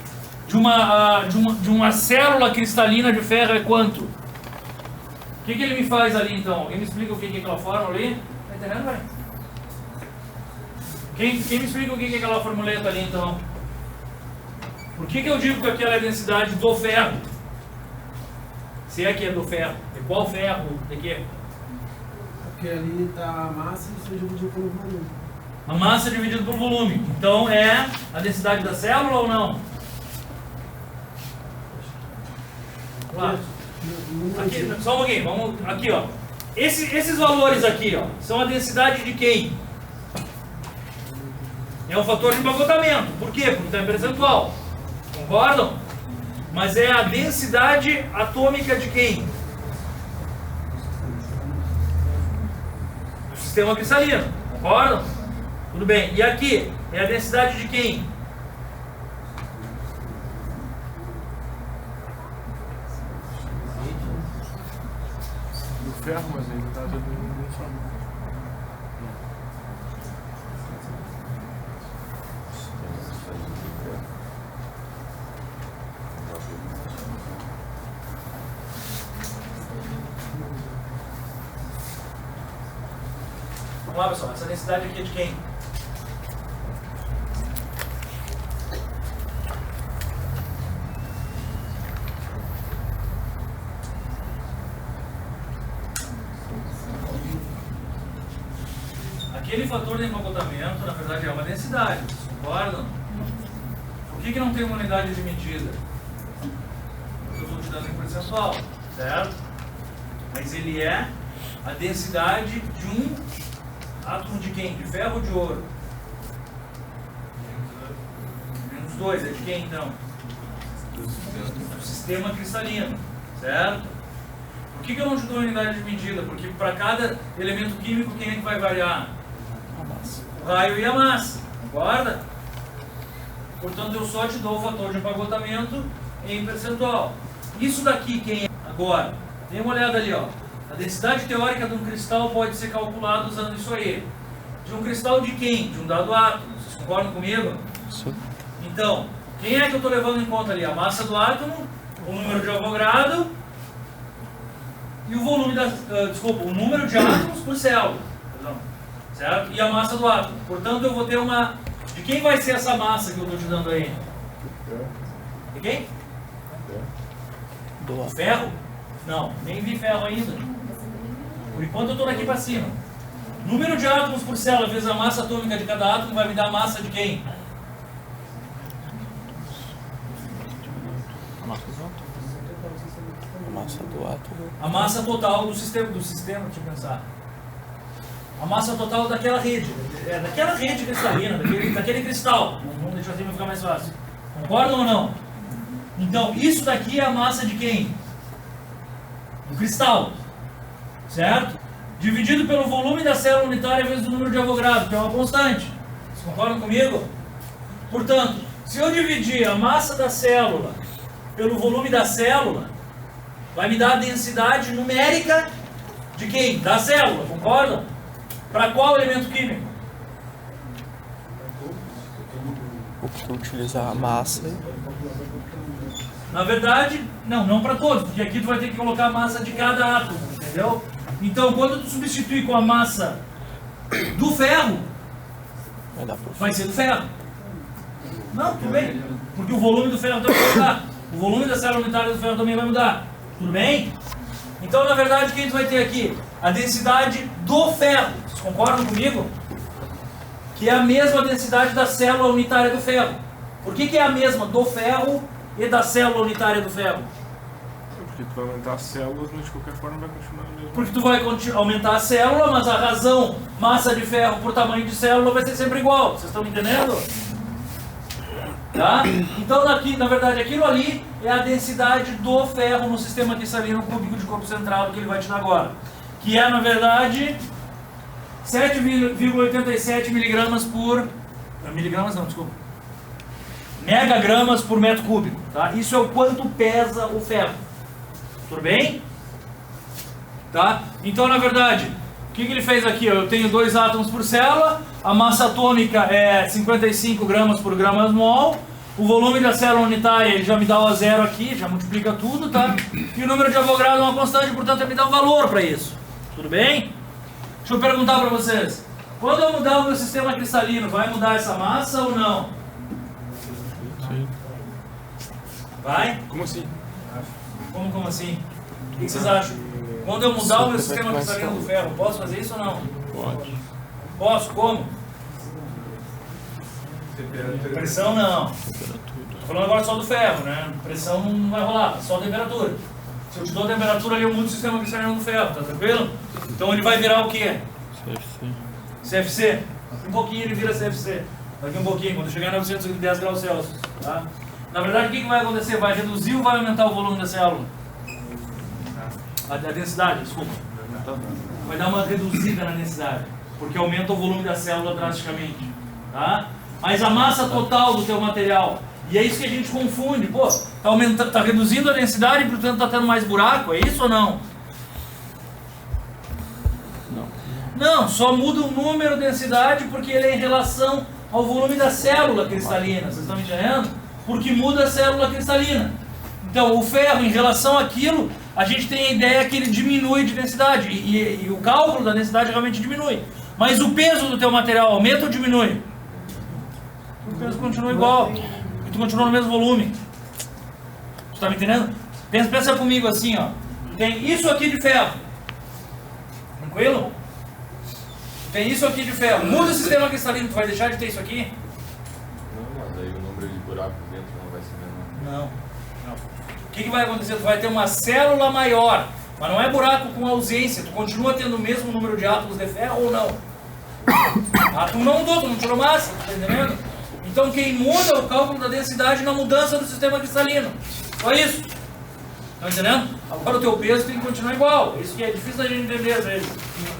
de uma célula cristalina de ferro é quanto? O que ele me faz ali então? Alguém me explica o que é aquela fórmula ali? Tá entendendo, velho? Quem me explica o que é aquela formuleta ali então? Por que eu digo que aquela é a densidade do ferro? Se é que é do ferro. De qual ferro? De quê? Porque ali tá a massa e você dividiu pelo volume. A massa dividida pelo volume. Então é a densidade da célula ou não? Lá. Aqui, só um pouquinho. Vamos, aqui, ó. Esses valores aqui, ó, são a densidade de quem? É um fator de empacotamento. Por quê? Porque está em percentual. Concordam? Mas é a densidade atômica de quem? Do sistema cristalino. Concordam? Tudo bem. E aqui? É a densidade de quem? Do ferro, mas ainda tá todo mundo falando. Vamos lá, pessoal. Essa densidade aqui é de quem? Aquele fator de empacotamento, na verdade, é uma densidade. Vocês concordam? Por que não tem uma unidade de medida? Porque eu estou te dando em percentual, certo? Mas ele é a densidade de um átomo de quem? De ferro ou de ouro? Menos 2, é de quem então? Do sistema cristalino, certo? Por que eu não te dou unidade de medida? Porque para cada elemento químico, quem é que vai variar? O raio e a massa, concorda? Portanto, eu só te dou o fator de empacotamento em percentual. Isso daqui, quem é? Agora, dê uma olhada ali, ó. A densidade teórica de um cristal pode ser calculada usando isso aí. De um cristal de quem? De um dado átomo. Vocês concordam comigo? Sim. Então, quem é que eu estou levando em conta ali? A massa do átomo, o número de Avogadro e o volume da... desculpa, o número de átomos por célula. Perdão. Certo? E a massa do átomo. Portanto, eu vou ter uma... De quem vai ser essa massa que eu estou te dando aí? De quem? Do Ferro? Não, nem vi ferro ainda. Por enquanto eu estou daqui para cima. Número de átomos por célula vezes a massa atômica de cada átomo vai me dar a massa de quem? A massa do átomo. A massa total do sistema, deixa eu pensar. A massa total daquela rede. Daquela rede cristalina, daquele cristal. Vamos deixar assim para ficar mais fácil. Concordam ou não? Então, isso daqui é a massa de quem? Do cristal. Certo? Dividido pelo volume da célula unitária vezes o número de Avogadro, que é uma constante. Vocês concordam comigo? Portanto, se eu dividir a massa da célula pelo volume da célula, vai me dar a densidade numérica de quem? Da célula, concordam? Para qual elemento químico? O que utilizar a massa. Na verdade, não para todos, porque aqui tu vai ter que colocar a massa de cada átomo, entendeu? Então, quando tu substituir com a massa do ferro, vai ser do ferro. Não, tudo bem, porque o volume do ferro também vai mudar. O volume da célula unitária do ferro também vai mudar. Tudo bem? Então, na verdade, o que a gente vai ter aqui? A densidade do ferro. Vocês concordam comigo? Que é a mesma densidade da célula unitária do ferro. Por que é a mesma do ferro e da célula unitária do ferro? Porque tu vai aumentar as células, mas de qualquer forma vai continuar mesmo. Porque tu vai aumentar a célula, mas a razão massa de ferro por tamanho de célula vai ser sempre igual. Vocês estão me entendendo? Tá? Então, aqui, na verdade, aquilo ali é a densidade do ferro no sistema cristalino cúbico de corpo centrado que ele vai te dar agora. Que é, na verdade, 7,87 miligramas por... Miligramas não, desculpa. Megagramas por metro cúbico. Tá? Isso é o quanto pesa o ferro. Tudo bem? Tá? Então, na verdade, o que ele fez aqui? Eu tenho 2 átomos por célula, a massa atômica é 55 gramas por gramas mol, o volume da célula unitária ele já me dá o a zero aqui, já multiplica tudo, tá? E o número de Avogadro é uma constante, portanto ele me dá um valor para isso. Tudo bem? Deixa eu perguntar para vocês. Quando eu mudar o meu sistema cristalino, vai mudar essa massa ou não? Sim. Vai? Como assim? Como assim? O que vocês acham? Quando eu mudar o meu sistema cristalino do ferro, posso fazer isso ou não? Pode. Posso? Como? Pressão não. Tô falando agora só do ferro, né? Pressão não vai rolar, só temperatura. Se eu te dou temperatura ali, eu mudo o sistema cristalino do ferro, tá tranquilo? Então ele vai virar o quê? CFC. CFC. Um pouquinho ele vira CFC. Daqui um pouquinho, quando chegar a 910 graus Celsius. Tá? Na verdade, o que vai acontecer? Vai reduzir ou vai aumentar o volume da célula? A densidade, desculpa. Vai dar uma reduzida na densidade, porque aumenta o volume da célula drasticamente. Tá? Mas a massa total do teu material, e é isso que a gente confunde, pô, tá reduzindo a densidade e portanto tá tendo mais buraco, é isso ou não? Não, só muda o número de densidade porque ele é em relação ao volume da célula cristalina, vocês estão me entendendo? Porque muda a célula cristalina. Então o ferro em relação àquilo, a gente tem a ideia que ele diminui de densidade, e o cálculo da densidade realmente diminui. Mas o peso do teu material aumenta ou diminui? O peso continua igual, e tu continua no mesmo volume. Tu tá me entendendo? Pensa comigo assim, ó. Tem isso aqui de ferro. Tranquilo? Tem isso aqui de ferro. Muda o sistema cristalino, tu vai deixar de ter isso aqui? Não, mas aí o número de buracos dentro não vai ser menor. Não. O que vai acontecer? Tu vai ter uma célula maior, mas não é buraco com ausência. Tu continua tendo o mesmo número de átomos de ferro ou não? Átomo não mudou, tu não tirou massa, tá entendendo? Então quem muda é o cálculo da densidade na mudança do sistema cristalino. Só isso. Tá entendendo? Agora o teu peso tem que continuar igual. Isso que é difícil da gente entender às vezes.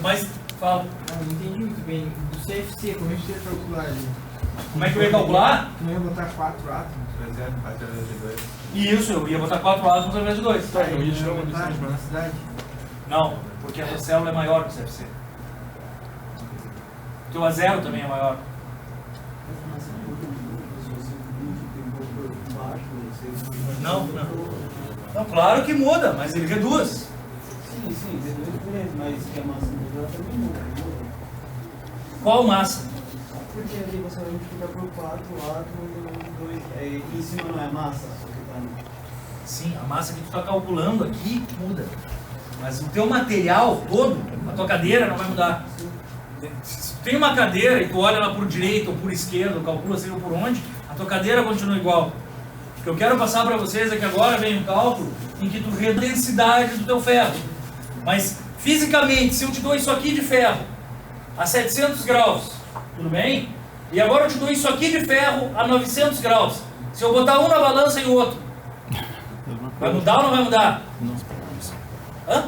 Mas, fala. Não entendi muito bem. Do CFC, como a gente ia calcular ali? Como é que eu ia calcular? Tu não ia botar 4 átomos, por exemplo, através de 2. Isso, eu ia botar 4 átomos ao invés de 2. Tá, eu ia tirar uma vantagem distância. na cidade? Não, porque a tua célula é maior que o CFC. O teu A0 também é maior. Não. Não, claro que muda, mas ele reduz. Sim, beleza, mas que a massa modular também muda. Qual massa? Porque ali você vai multiplicar por 4 átomos, 2, em cima não é massa, só que tá no... Sim, a massa que tu está calculando aqui muda. Mas o teu material todo, a tua cadeira não vai mudar. Se tu tem uma cadeira e tu olha ela por direita ou por esquerda, ou calcula seja por onde, a tua cadeira continua igual. O que eu quero passar para vocês é que agora vem um cálculo em que tu reduz a densidade do teu ferro. Mas fisicamente, se eu te dou isso aqui de ferro a 700 graus, tudo bem? E agora eu te dou isso aqui de ferro a 900 graus. Se eu botar um na balança e o outro, vai mudar ou não vai mudar? Hã?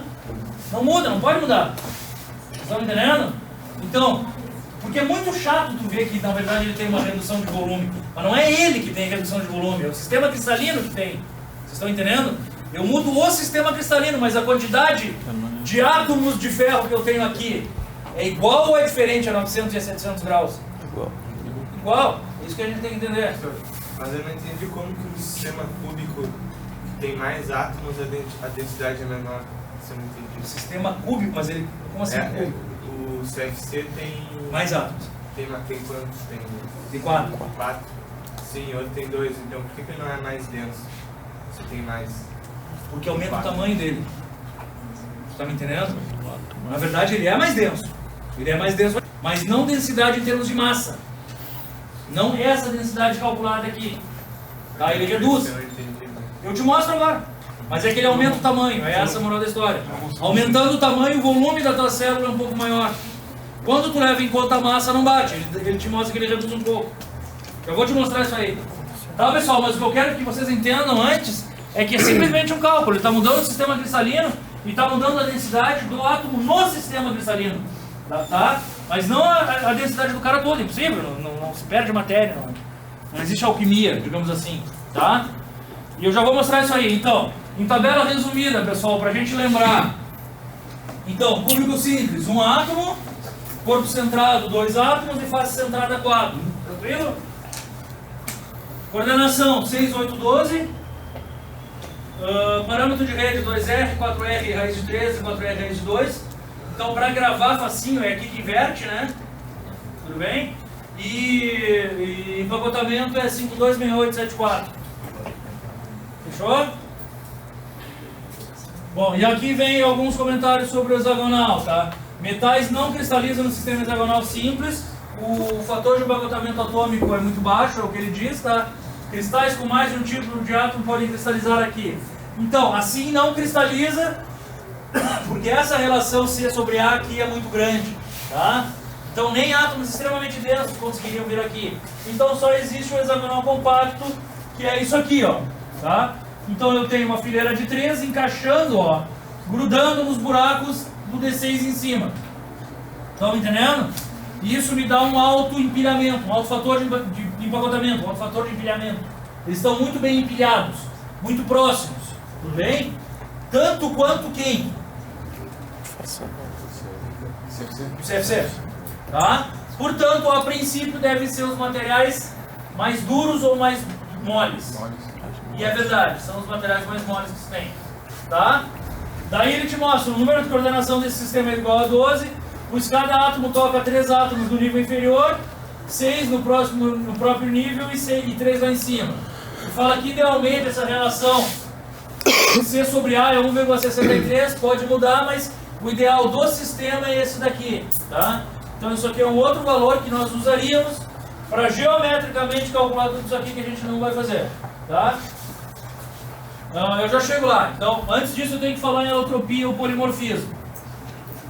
Não muda, não pode mudar. Vocês estão entendendo? Então, porque é muito chato tu ver que na verdade ele tem uma redução de volume. Mas não é ele que tem redução de volume, é o sistema cristalino que tem. Vocês estão entendendo? Eu mudo o sistema cristalino, mas a quantidade de átomos de ferro que eu tenho aqui é igual ou é diferente a 900 e a 700 graus? Igual. Igual. É isso que a gente tem que entender. Mas eu não entendi como que no sistema cúbico que tem mais átomos a densidade é menor. Isso eu não entendi. O sistema cúbico, mas ele... Como assim cúbico? O CFC tem... Mais átomos. Tem quantos? Tem 4. 4. Sim, outro tem 2. Então por que ele não é mais denso? Se tem mais... Porque aumenta o tamanho dele. Você tá me entendendo? Na verdade ele é mais denso. Ele é mais denso, mas não densidade em termos de massa. Não essa densidade calculada aqui. Tá? Ele reduz. Eu não entendi. Eu te mostro agora. Mas é que ele aumenta o tamanho. É essa a moral da história. Aumentando o tamanho, o volume da tua célula é um pouco maior. Quando tu leva em conta a massa, não bate. Ele te mostra que ele reduz um pouco. Eu vou te mostrar isso aí. Tá, pessoal? Mas o que eu quero que vocês entendam antes é que é simplesmente um cálculo. Ele está mudando o sistema cristalino e está mudando a densidade do átomo no sistema cristalino. Tá? Mas não a densidade do cara todo, impossível. Não se perde matéria, não existe alquimia, digamos assim. Tá? E eu já vou mostrar isso aí. Então, em tabela resumida, pessoal, para a gente lembrar. Então, cúbico simples, 1 átomo, corpo centrado, 2 átomos e face centrada, 4. Tranquilo? Coordenação 6, 8, 12. Parâmetro de rede 2R, 4R, raiz de 13, 4R, raiz de 2. Então, para gravar facinho, é aqui que inverte, né? Tudo bem? E empacotamento é 526874. Fechou? Bom, e aqui vem alguns comentários sobre o hexagonal, tá? Metais não cristalizam no sistema hexagonal simples. O fator de empacotamento atômico é muito baixo, é o que ele diz, tá? Cristais com mais de um tipo de átomo podem cristalizar aqui. Então, assim não cristaliza, porque essa relação C sobre A aqui é muito grande, tá? Então, nem átomos extremamente densos conseguiriam vir aqui. Então, só existe o hexagonal compacto, que é isso aqui, ó, tá? Então, eu tenho uma fileira de 3 encaixando, ó, grudando nos buracos do D6 em cima. Estão entendendo? E isso me dá um alto empilhamento, um alto fator de empacotamento, um alto fator de empilhamento. Eles estão muito bem empilhados, muito próximos, tudo bem? Tanto quanto quem? O CFC. Tá? Portanto, a princípio devem ser os materiais mais duros ou mais moles. E é verdade, são os materiais mais moles que se tem. Tá? Daí ele te mostra o número de coordenação desse sistema é igual a 12, pois cada átomo toca 3 átomos no nível inferior, 6 no próprio nível e 3 lá em cima. E fala que idealmente essa relação C sobre A é 1,63, pode mudar, mas o ideal do sistema é esse daqui. Tá? Então isso aqui é um outro valor que nós usaríamos para geometricamente calcular tudo isso aqui que a gente não vai fazer. Tá? Eu já chego lá. Então, antes disso eu tenho que falar em alotropia ou polimorfismo.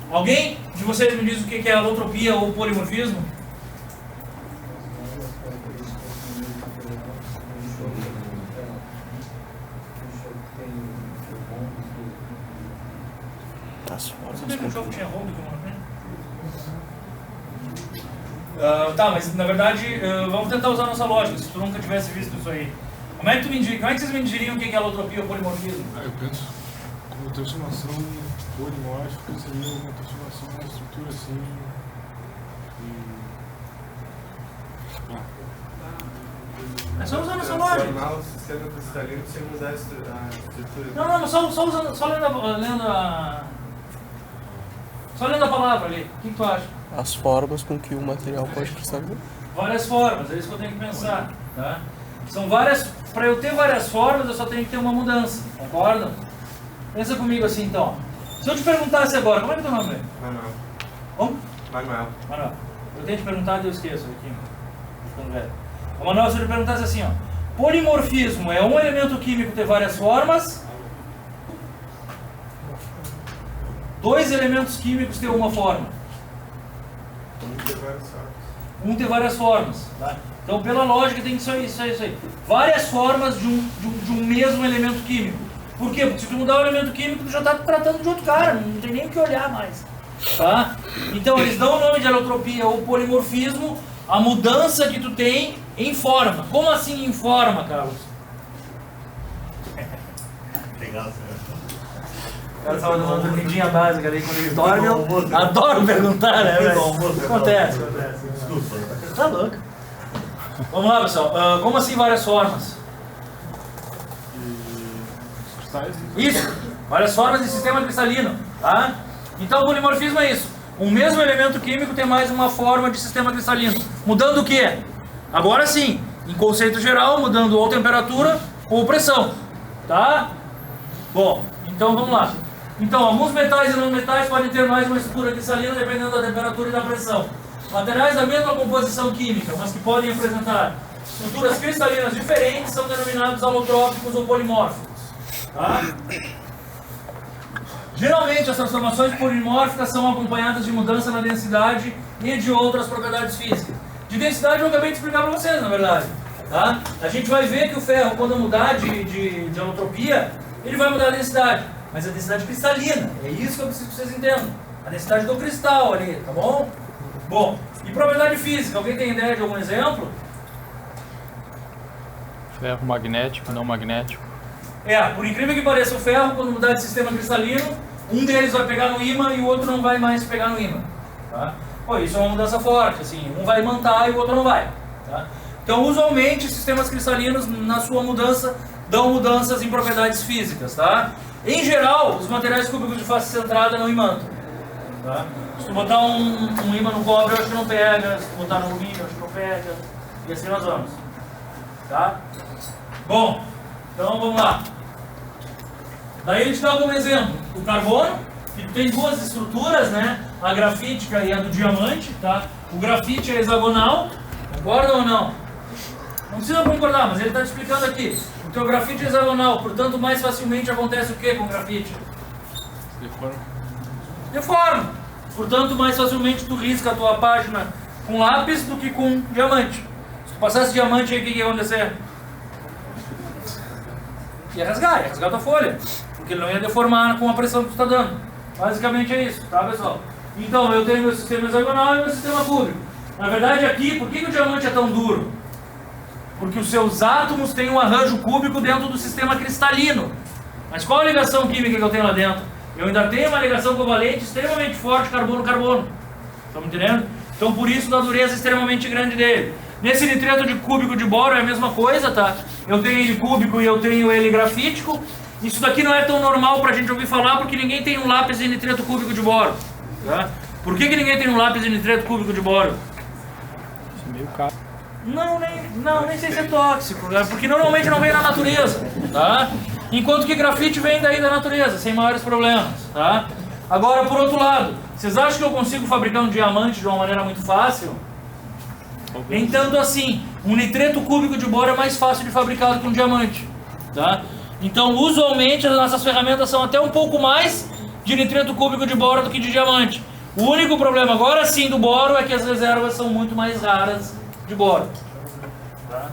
Alguém de vocês me diz o que é alotropia ou polimorfismo? Você achou que tinha rombo que tá, mas na verdade vamos tentar usar a nossa lógica, se tu nunca tivesse visto isso aí. Como é que vocês me diriam o que é alotropia ou polimorfismo? Eu penso como transformação polimórfica seria uma transformação de uma estrutura assim. É só usar a nossa lógica. Transformar o sistema cristalino sem mudar a estrutura. Não, só lendo a palavra ali. O que tu acha? As formas com que o material pode cristalizar. Várias formas, é isso que eu tenho que pensar. Tá? São várias. Para eu ter várias formas, eu só tenho que ter uma mudança. Concordam? Pensa comigo assim então. Se eu te perguntasse agora, como é que é o teu nome? Manuel. Como? Manuel. Manuel. Eu tenho que te perguntar e eu esqueço aqui. Ficando velho. O Manuel, se eu te perguntasse assim, ó. Polimorfismo é um elemento químico ter várias formas. 2 elementos químicos ter uma forma. Um ter várias formas. Tá? Então, pela lógica, tem que ser isso aí. Várias formas de um mesmo elemento químico. Por quê? Porque se tu mudar o elemento químico, tu já está tratando de outro cara. Não tem nem o que olhar mais. Tá? Então, eles dão o nome de alotropia ou polimorfismo a mudança que tu tem em forma. Como assim em forma, Carlos? Legal, O cara estava dando uma dormidinha básica ali quando eles dormem. Adoro perguntar, né, velho? Acontece. Desculpa. Tá louco. Vamos lá, pessoal. Como assim várias formas? Os cristais. Isso. Várias formas de sistema cristalino. Tá? Então, o polimorfismo é isso. Um mesmo elemento químico tem mais uma forma de sistema cristalino. Mudando o quê? Agora sim, em conceito geral, mudando ou temperatura ou pressão. Tá? Bom, então vamos lá. Então, alguns metais e não metais podem ter mais uma estrutura cristalina dependendo da temperatura e da pressão. Materiais da mesma composição química, mas que podem apresentar estruturas cristalinas diferentes, são denominados alotrópicos ou polimórficos. Tá? Geralmente, as transformações polimórficas são acompanhadas de mudança na densidade e de outras propriedades físicas. De densidade eu acabei de explicar para vocês, na verdade. Tá? A gente vai ver que o ferro, quando mudar de alotropia, ele vai mudar a densidade, mas a densidade cristalina. É isso que eu preciso que vocês entendam. A densidade do cristal ali, tá bom? Bom, e propriedade física, alguém tem ideia de algum exemplo? Ferro magnético, não magnético. Por incrível que pareça, o ferro, quando mudar de sistema cristalino, um deles vai pegar no ímã e o outro não vai mais pegar no ímã. Tá? Pô, isso é uma mudança forte, assim, um vai imantar e o outro não vai. Tá? Então, usualmente, sistemas cristalinos, na sua mudança, dão mudanças em propriedades físicas. Tá? Em geral, os materiais cúbicos de face centrada não imantam. Tá? Se tu botar um ímã no cobre, eu acho que não pega. Se tu botar no alumínio, eu acho que não pega. E assim nós vamos. Tá? Bom, então vamos lá. Daí ele te dá como exemplo o carbono, que tem duas estruturas, né? A grafítica e a do diamante, tá? O grafite é hexagonal, concordam ou não? Não precisa concordar, mas ele está te explicando aqui. O teu grafite é hexagonal, portanto mais facilmente acontece o que com o grafite? Deforma. Portanto mais facilmente tu risca a tua página com lápis do que com diamante. Se tu passasse diamante aí, o que ia acontecer? Ia rasgar a tua folha, porque ele não ia deformar com a pressão que tu está dando. Basicamente é isso, tá pessoal? Então eu tenho meu sistema hexagonal e meu sistema cúbico. Na verdade aqui, por que o diamante é tão duro? Porque os seus átomos têm um arranjo cúbico dentro do sistema cristalino. Mas qual a ligação química que eu tenho lá dentro? Eu ainda tenho uma ligação covalente extremamente forte, carbono-carbono. Estão me entendendo? Então por isso da dureza extremamente grande dele. Nesse nitreto de cúbico de boro é a mesma coisa, tá? Eu tenho ele cúbico e eu tenho ele grafítico. Isso daqui não é tão normal pra gente ouvir falar, porque ninguém tem um lápis de nitreto cúbico de boro. Tá? Por que ninguém tem um lápis de nitreto cúbico de boro? Isso é meio caro. Nem sei se é tóxico, né? Porque normalmente não vem da natureza, tá? Enquanto que grafite vem daí da natureza, sem maiores problemas, tá? Agora, por outro lado, vocês acham que eu consigo fabricar um diamante de uma maneira muito fácil? Entanto assim, um nitreto cúbico de boro é mais fácil de fabricar do que um diamante, tá? Então, usualmente, as nossas ferramentas são até um pouco mais de nitreto cúbico de boro do que de diamante. O único problema, agora sim, do boro é que as reservas são muito mais raras de boro. Tá?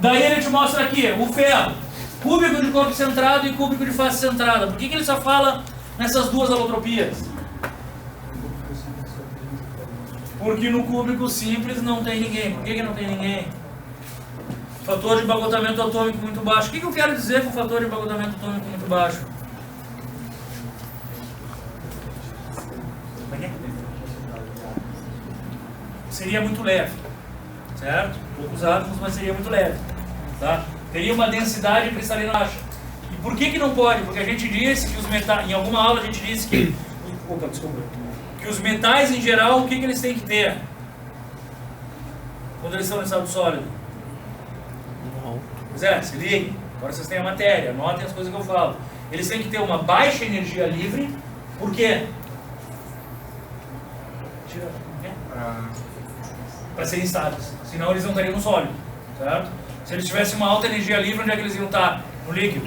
Daí ele te mostra aqui, o ferro, cúbico de corpo centrado e cúbico de face centrada. Por que ele só fala nessas duas alotropias? Porque no cúbico simples não tem ninguém. Por que não tem ninguém? Fator de empacotamento atômico muito baixo. O que eu quero dizer com fator de empacotamento atômico muito baixo? Seria muito leve, certo? Poucos átomos, mas seria muito leve, tá? Teria uma densidade cristalina baixa. E por que não pode? Porque a gente disse que os metais, em alguma aula a gente disse que, que os metais em geral, o que eles têm que ter quando eles estão em estado sólido? Pois é, se liguem. Agora vocês têm a matéria, anotem as coisas que eu falo. Eles têm que ter uma baixa energia livre. Por quê? Para serem estáveis. Senão eles não estariam no sólido, certo? Se eles tivessem uma alta energia livre, onde é que eles iam estar? No líquido.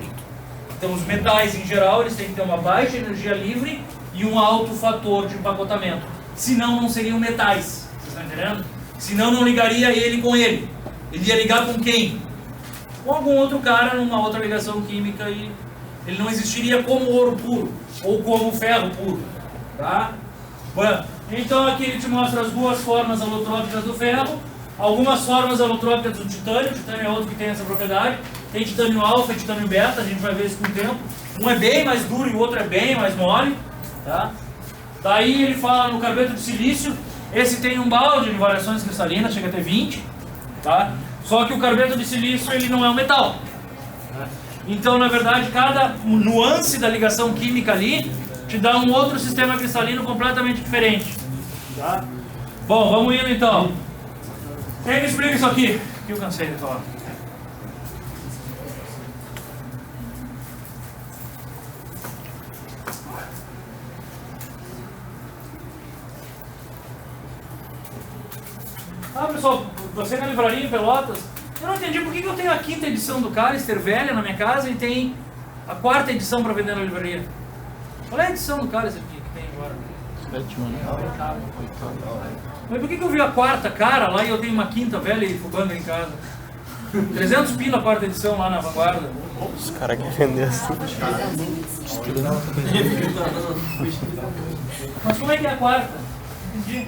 Então os metais em geral, eles têm que ter uma baixa energia livre e um alto fator de empacotamento. Senão não seriam metais. Vocês estão entendendo? Senão não ligaria ele com ele. Ele ia ligar com quem? Com algum outro cara numa outra ligação química e ele não existiria como ouro puro ou como ferro puro, tá? Bom, então aqui ele te mostra as duas formas alotrópicas do ferro, algumas formas alotrópicas do titânio. O titânio é outro que tem essa propriedade. Tem titânio alfa e titânio beta, a gente vai ver isso com o tempo. Um é bem mais duro e o outro é bem mais mole, tá? Daí ele fala no carbeto de silício. Esse tem um balde de variações cristalinas, chega a ter 20, tá? Só que o carbeto de silício ele não é um metal. Então, na verdade, cada nuance da ligação química ali te dá um outro sistema cristalino completamente diferente. Tá? Bom, vamos indo então. Quem me explica isso aqui? Que eu cansei de falar. Ah, pessoal, você na livraria em Pelotas, eu não entendi por que eu tenho a 5ª edição do Callister velha na minha casa e tem a 4ª edição para vender na livraria. Qual é a edição do Callister que tem agora? Sétima, né? Mas por que eu vi a quarta cara lá e eu tenho uma quinta velha e fubanga em casa? 300 pila a quarta edição lá na Vanguarda. Os caras querem vender assim. Mas como é que é a quarta? Entendi.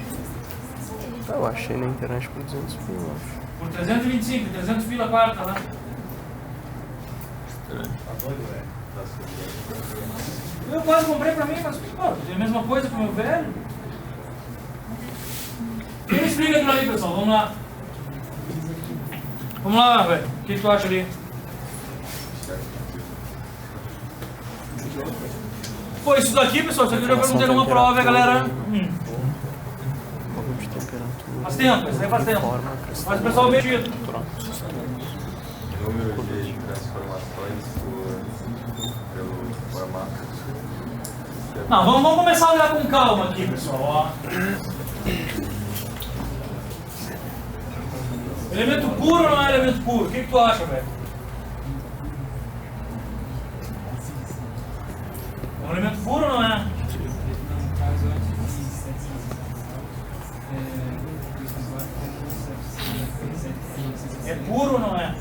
Eu achei na internet por 200 mil, eu acho. Por 325, 300 pila a quarta lá. Eu quase comprei pra mim, mas pô, é a mesma coisa que o meu velho. Quem me explica aquilo ali, pessoal? Vamos lá. Vamos lá, velho. O que tu acha ali? Pô, isso daqui, pessoal, isso aqui eu já perguntei numa prova, galera. Bagulho de temperatura. Faz tempo, isso aí faz tempo. Forma, Mas o pessoal metido. Número de transformações pelo formato. Não, vamos começar a olhar com calma aqui, pessoal. Ó. Elemento puro ou não é elemento puro? O que tu acha, velho? É um elemento puro ou não é? É puro ou não é?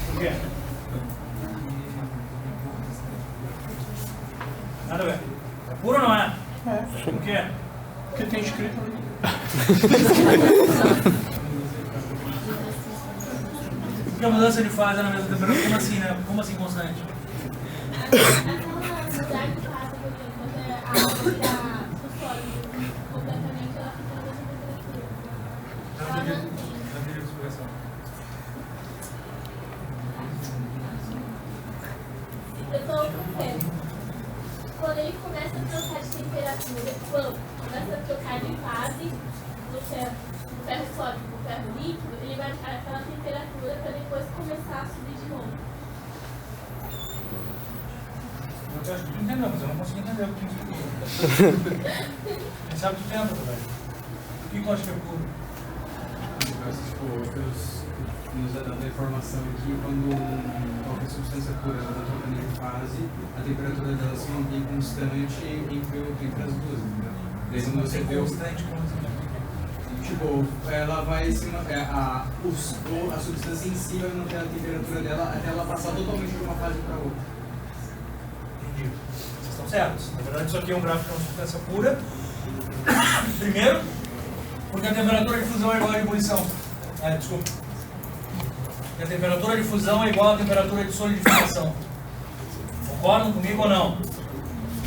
Por quê? Nada a ver. É puro ou não é? É. Por quê? Porque tem escrito ali. Porque a mudança de fase é na mesma temperatura? Como assim, né? Como assim constante? Eu tô com fé. Quando ele começa a trocar de temperatura, quando começa a trocar de fase do ferro sólido para o ferro líquido, ele vai ficar naquela temperatura para depois começar a subir de novo. Eu acho que tu entendeu, mas eu não consegui entender o que tu explicou. Quem sabe tu tenta, velho. O que tu acha que é puro? Nos dá tanta informação aqui, quando qualquer substância pura está trocando de fase, a temperatura dela se mantém constante entre as duas. Daí quando você vê constante, como assim? tipo, ela vai a substância em si vai manter a temperatura dela até ela passar totalmente de uma fase para outra. Entendi. Vocês estão certos. Na verdade, isso aqui é um gráfico de uma substância pura. Primeiro, porque a temperatura de fusão é igual à de ebulição. Desculpa. A temperatura de fusão é igual à temperatura de solidificação. Concordam comigo ou não?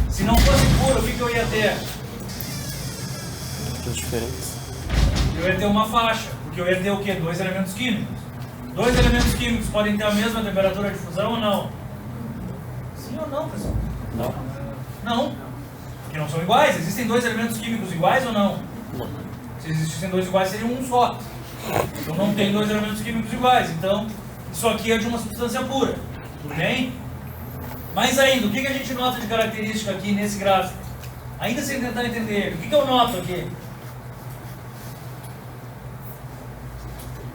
Se não fosse puro, o que eu ia ter? As diferenças. Eu ia ter uma faixa, porque eu ia ter o quê? 2 elementos químicos. 2 elementos químicos podem ter a mesma temperatura de fusão ou não? Sim ou não, pessoal? Não. Não. Porque não são iguais. Existem 2 elementos químicos iguais ou não? Não. Se existissem 2 iguais, seria um só. Então não tem 2 elementos químicos iguais. Então, isso aqui é de uma substância pura. Tudo bem? Mas ainda, o que a gente nota de característica aqui nesse gráfico? Ainda sem tentar entender ele. O que eu noto aqui?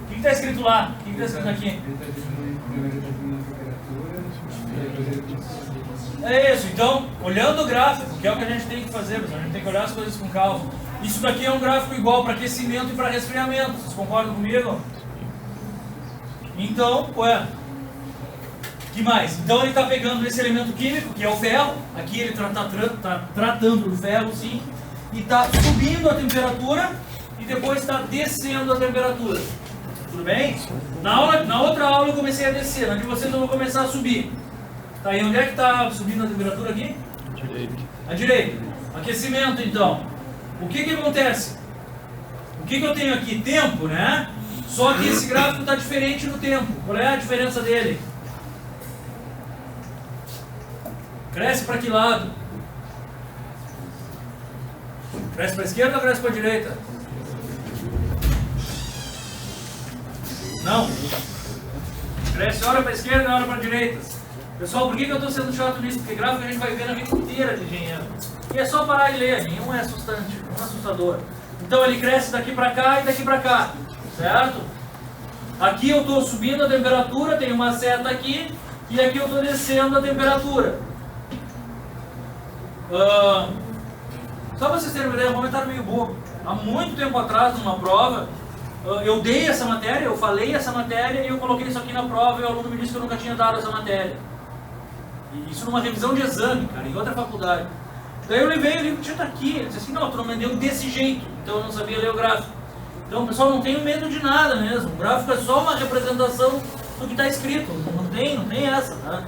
O que está escrito lá? O que está escrito aqui? Ele está diminuindo a temperatura, É isso. Então, olhando o gráfico, que é o que a gente tem que fazer, pessoal, a gente tem que olhar as coisas com calma. Isso daqui é um gráfico igual para aquecimento e para resfriamento. Vocês concordam comigo? Então, que mais? Então ele está pegando esse elemento químico, que é o ferro. Aqui ele está tratando do ferro, sim. E está subindo a temperatura e depois está descendo a temperatura. Tudo bem? Na outra aula eu comecei a descer. Na de vocês eu vou começar a subir. Tá aí, onde é que está subindo a temperatura aqui? Direito. À direita. Aquecimento, então. O que acontece? O que eu tenho aqui? Tempo, né? Só que esse gráfico está diferente no tempo. Qual é a diferença dele? Cresce para que lado? Cresce para a esquerda ou cresce para a direita? Não. Cresce hora para a esquerda e hora para a direita. Pessoal, por que eu estou sendo chato nisso? Porque gráfico a gente vai ver na vida inteira de engenheiro. E é só parar e ler, nenhum é assustante, não é assustador. Então ele cresce daqui para cá e daqui para cá, certo? Aqui eu estou subindo a temperatura, tem uma seta aqui, e aqui eu estou descendo a temperatura. Só para vocês terem uma ideia, um comentário meio bobo. Há muito tempo atrás, numa prova, eu dei essa matéria, eu falei essa matéria e eu coloquei isso aqui na prova e o aluno me disse que eu nunca tinha dado essa matéria. E isso numa revisão de exame, cara, em outra faculdade. Daí eu levei o livro, tinha tá aqui. Ele disse assim, não, tu não me deu desse jeito, então eu não sabia ler o gráfico. Então, pessoal, não tenho medo de nada mesmo. O gráfico é só uma representação do que está escrito. Não tem essa, tá?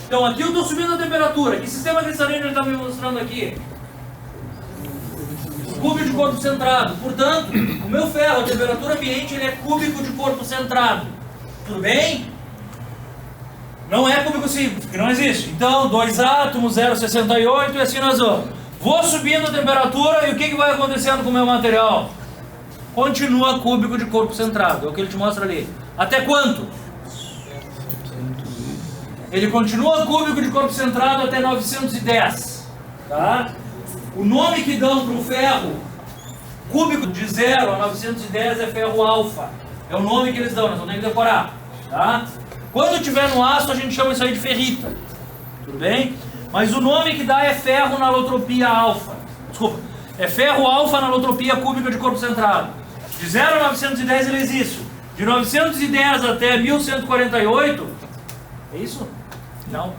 Então, aqui eu estou subindo a temperatura. Que sistema cristalino ele está me mostrando aqui? Cúbico de corpo centrado. Portanto, o meu ferro, a temperatura ambiente, ele é cúbico de corpo centrado. Tudo bem? Não é cúbico simples, porque não existe. Então, 2 átomos, 0,68 e assim nós vamos. Vou subindo a temperatura e o que vai acontecendo com o meu material? Continua cúbico de corpo centrado, é o que ele te mostra ali. Até quanto? Ele continua cúbico de corpo centrado até 910. Tá? O nome que dão para o ferro cúbico de 0 a 910 é ferro alfa. É o nome que eles dão, nós vamos ter que decorar. Tá? Quando estiver no aço, a gente chama isso aí de ferrita. Tudo bem? Mas o nome que dá é ferro na alotropia alfa. Desculpa. É ferro alfa na alotropia cúbica de corpo centrado. De 0 a 910 ele existe. De 910 até 1148, é isso? Não.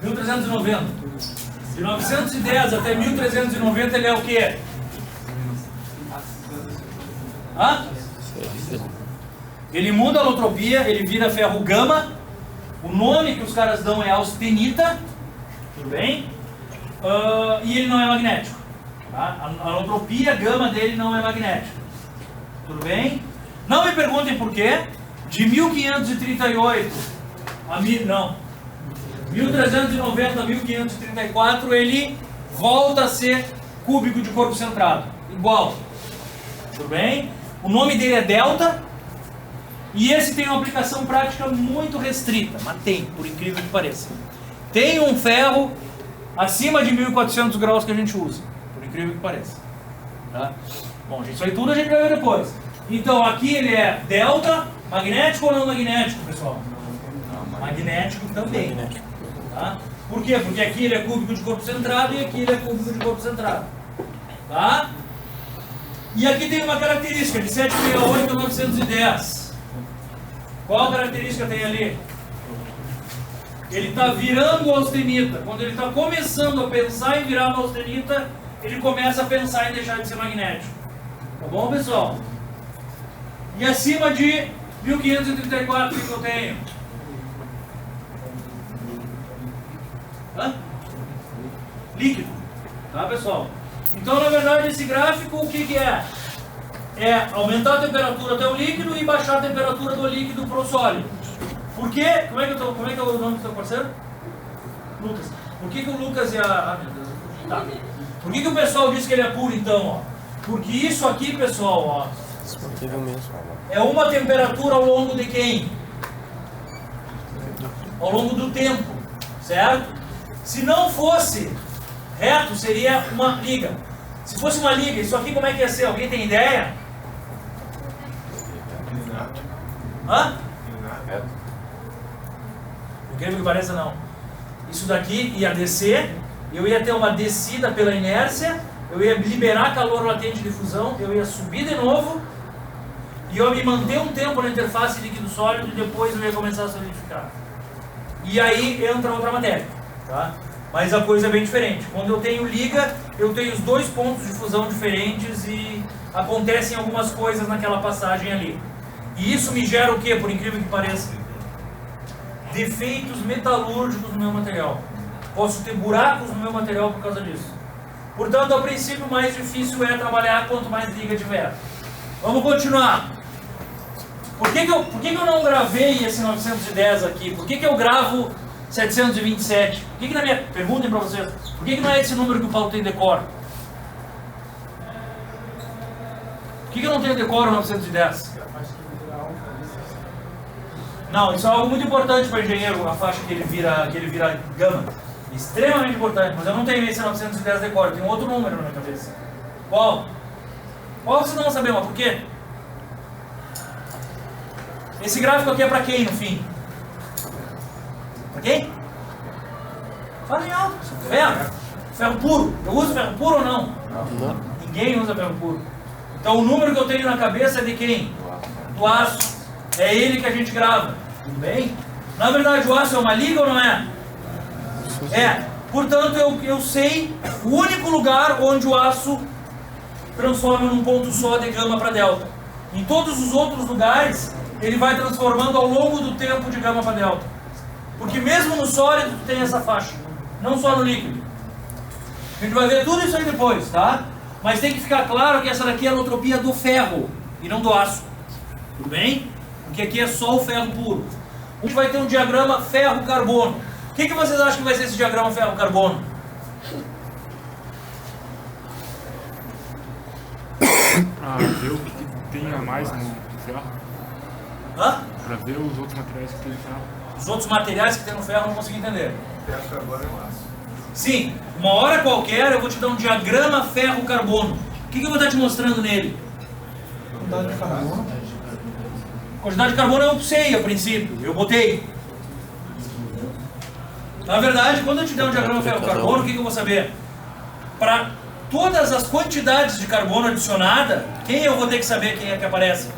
1390. De 910 até 1390 ele é o quê? Hã? Ele muda a alotropia, ele vira ferro gama. O nome que os caras dão é austenita. Tudo bem? E ele não é magnético. Tá? A alotropia gama dele não é magnética. Tudo bem? Não me perguntem por quê. De 1538 a 1390 a 1534 ele volta a ser cúbico de corpo centrado. Igual. Tudo bem? O nome dele é delta. E esse tem uma aplicação prática muito restrita. Mas tem, por incrível que pareça. Tem um ferro acima de 1400 graus que a gente usa. Por incrível que pareça. Tá? Bom, isso aí tudo a gente vai ver depois. Então aqui ele é delta, magnético ou não magnético, pessoal? Magnético também. Tá? Por quê? Porque aqui ele é cúbico de corpo centrado e aqui ele é cúbico de corpo centrado. Tá? E aqui tem uma característica de 768 a 910. Qual característica tem ali? Ele está virando a austenita. Quando ele está começando a pensar em virar uma austenita, ele começa a pensar em deixar de ser magnético. Tá bom, pessoal? E acima de 1534, o que eu tenho? Hã? Líquido. Tá, pessoal? Então, na verdade, esse gráfico, o que é? É aumentar a temperatura até o líquido e baixar a temperatura do líquido para o sólido. Por quê? Como é que é o nome do seu parceiro? Lucas. Por que o Lucas e a... Ah, meu Deus. Tá. Por que o pessoal diz que ele é puro, então? Ó? Porque isso aqui, pessoal, ó, é uma temperatura ao longo de quem? Ao longo do tempo. Certo? Se não fosse reto, seria uma liga. Se fosse uma liga, isso aqui como é que ia ser? Alguém tem ideia? Hã? Incrível que pareça, não. Isso daqui ia descer, eu ia ter uma descida pela inércia, eu ia liberar calor latente de fusão, eu ia subir de novo e eu ia me manter um tempo na interface líquido-sólido e depois eu ia começar a solidificar. E aí entra outra matéria, tá? Mas a coisa é bem diferente. Quando eu tenho liga, eu tenho os dois pontos de fusão diferentes e acontecem algumas coisas naquela passagem ali. E isso me gera o quê, por incrível que pareça? Defeitos metalúrgicos no meu material. Posso ter buracos no meu material por causa disso. Portanto, a princípio, mais difícil é trabalhar quanto mais liga tiver. Vamos continuar. Por que eu não gravei esse 910 aqui? Por que eu gravo 727? Por que na minha... Perguntem para vocês. Por que não é esse número que o Paulo tem decoro? Por que eu não tenho decoro 910? Não, isso é algo muito importante para o engenheiro, a faixa que ele vira gama. Extremamente importante, mas eu não tenho esse 910 decoro, eu tenho outro número na minha cabeça. Qual? Qual vocês não vão saber, mas por quê? Esse gráfico aqui é para quem, no fim? Para quem? Fala em alto, vendo? Ferro puro. Eu uso ferro puro ou não? Não. Ninguém usa ferro puro. Então o número que eu tenho na cabeça é de quem? Do aço. É ele que a gente grava. Tudo bem? Na verdade, o aço é uma liga ou não é? É. Portanto, eu sei o único lugar onde o aço transforma num ponto só de gama para delta. Em todos os outros lugares, ele vai transformando ao longo do tempo de gama para delta. Porque mesmo no sólido tem essa faixa, não só no líquido. A gente vai ver tudo isso aí depois, tá? Mas tem que ficar claro que essa daqui é a alotropia do ferro e não do aço. Tudo bem? Porque aqui é só o ferro puro. A gente vai ter um diagrama ferro-carbono. O que vocês acham que vai ser esse diagrama ferro-carbono? Pra ver o que tem a mais no ferro. Hã? Pra ver os outros materiais que tem no ferro. Os outros materiais que tem no ferro eu não consegui entender. Ferro, carbono e aço. Sim, uma hora qualquer eu vou te dar um diagrama ferro-carbono. O que eu vou estar te mostrando nele? Quantidade de carbono. Quantidade de carbono eu sei a princípio, eu botei. Na verdade, quando eu te der um diagrama ferro-carbono, o que eu vou saber? Para todas as quantidades de carbono adicionada, quem eu vou ter que saber quem é que aparece?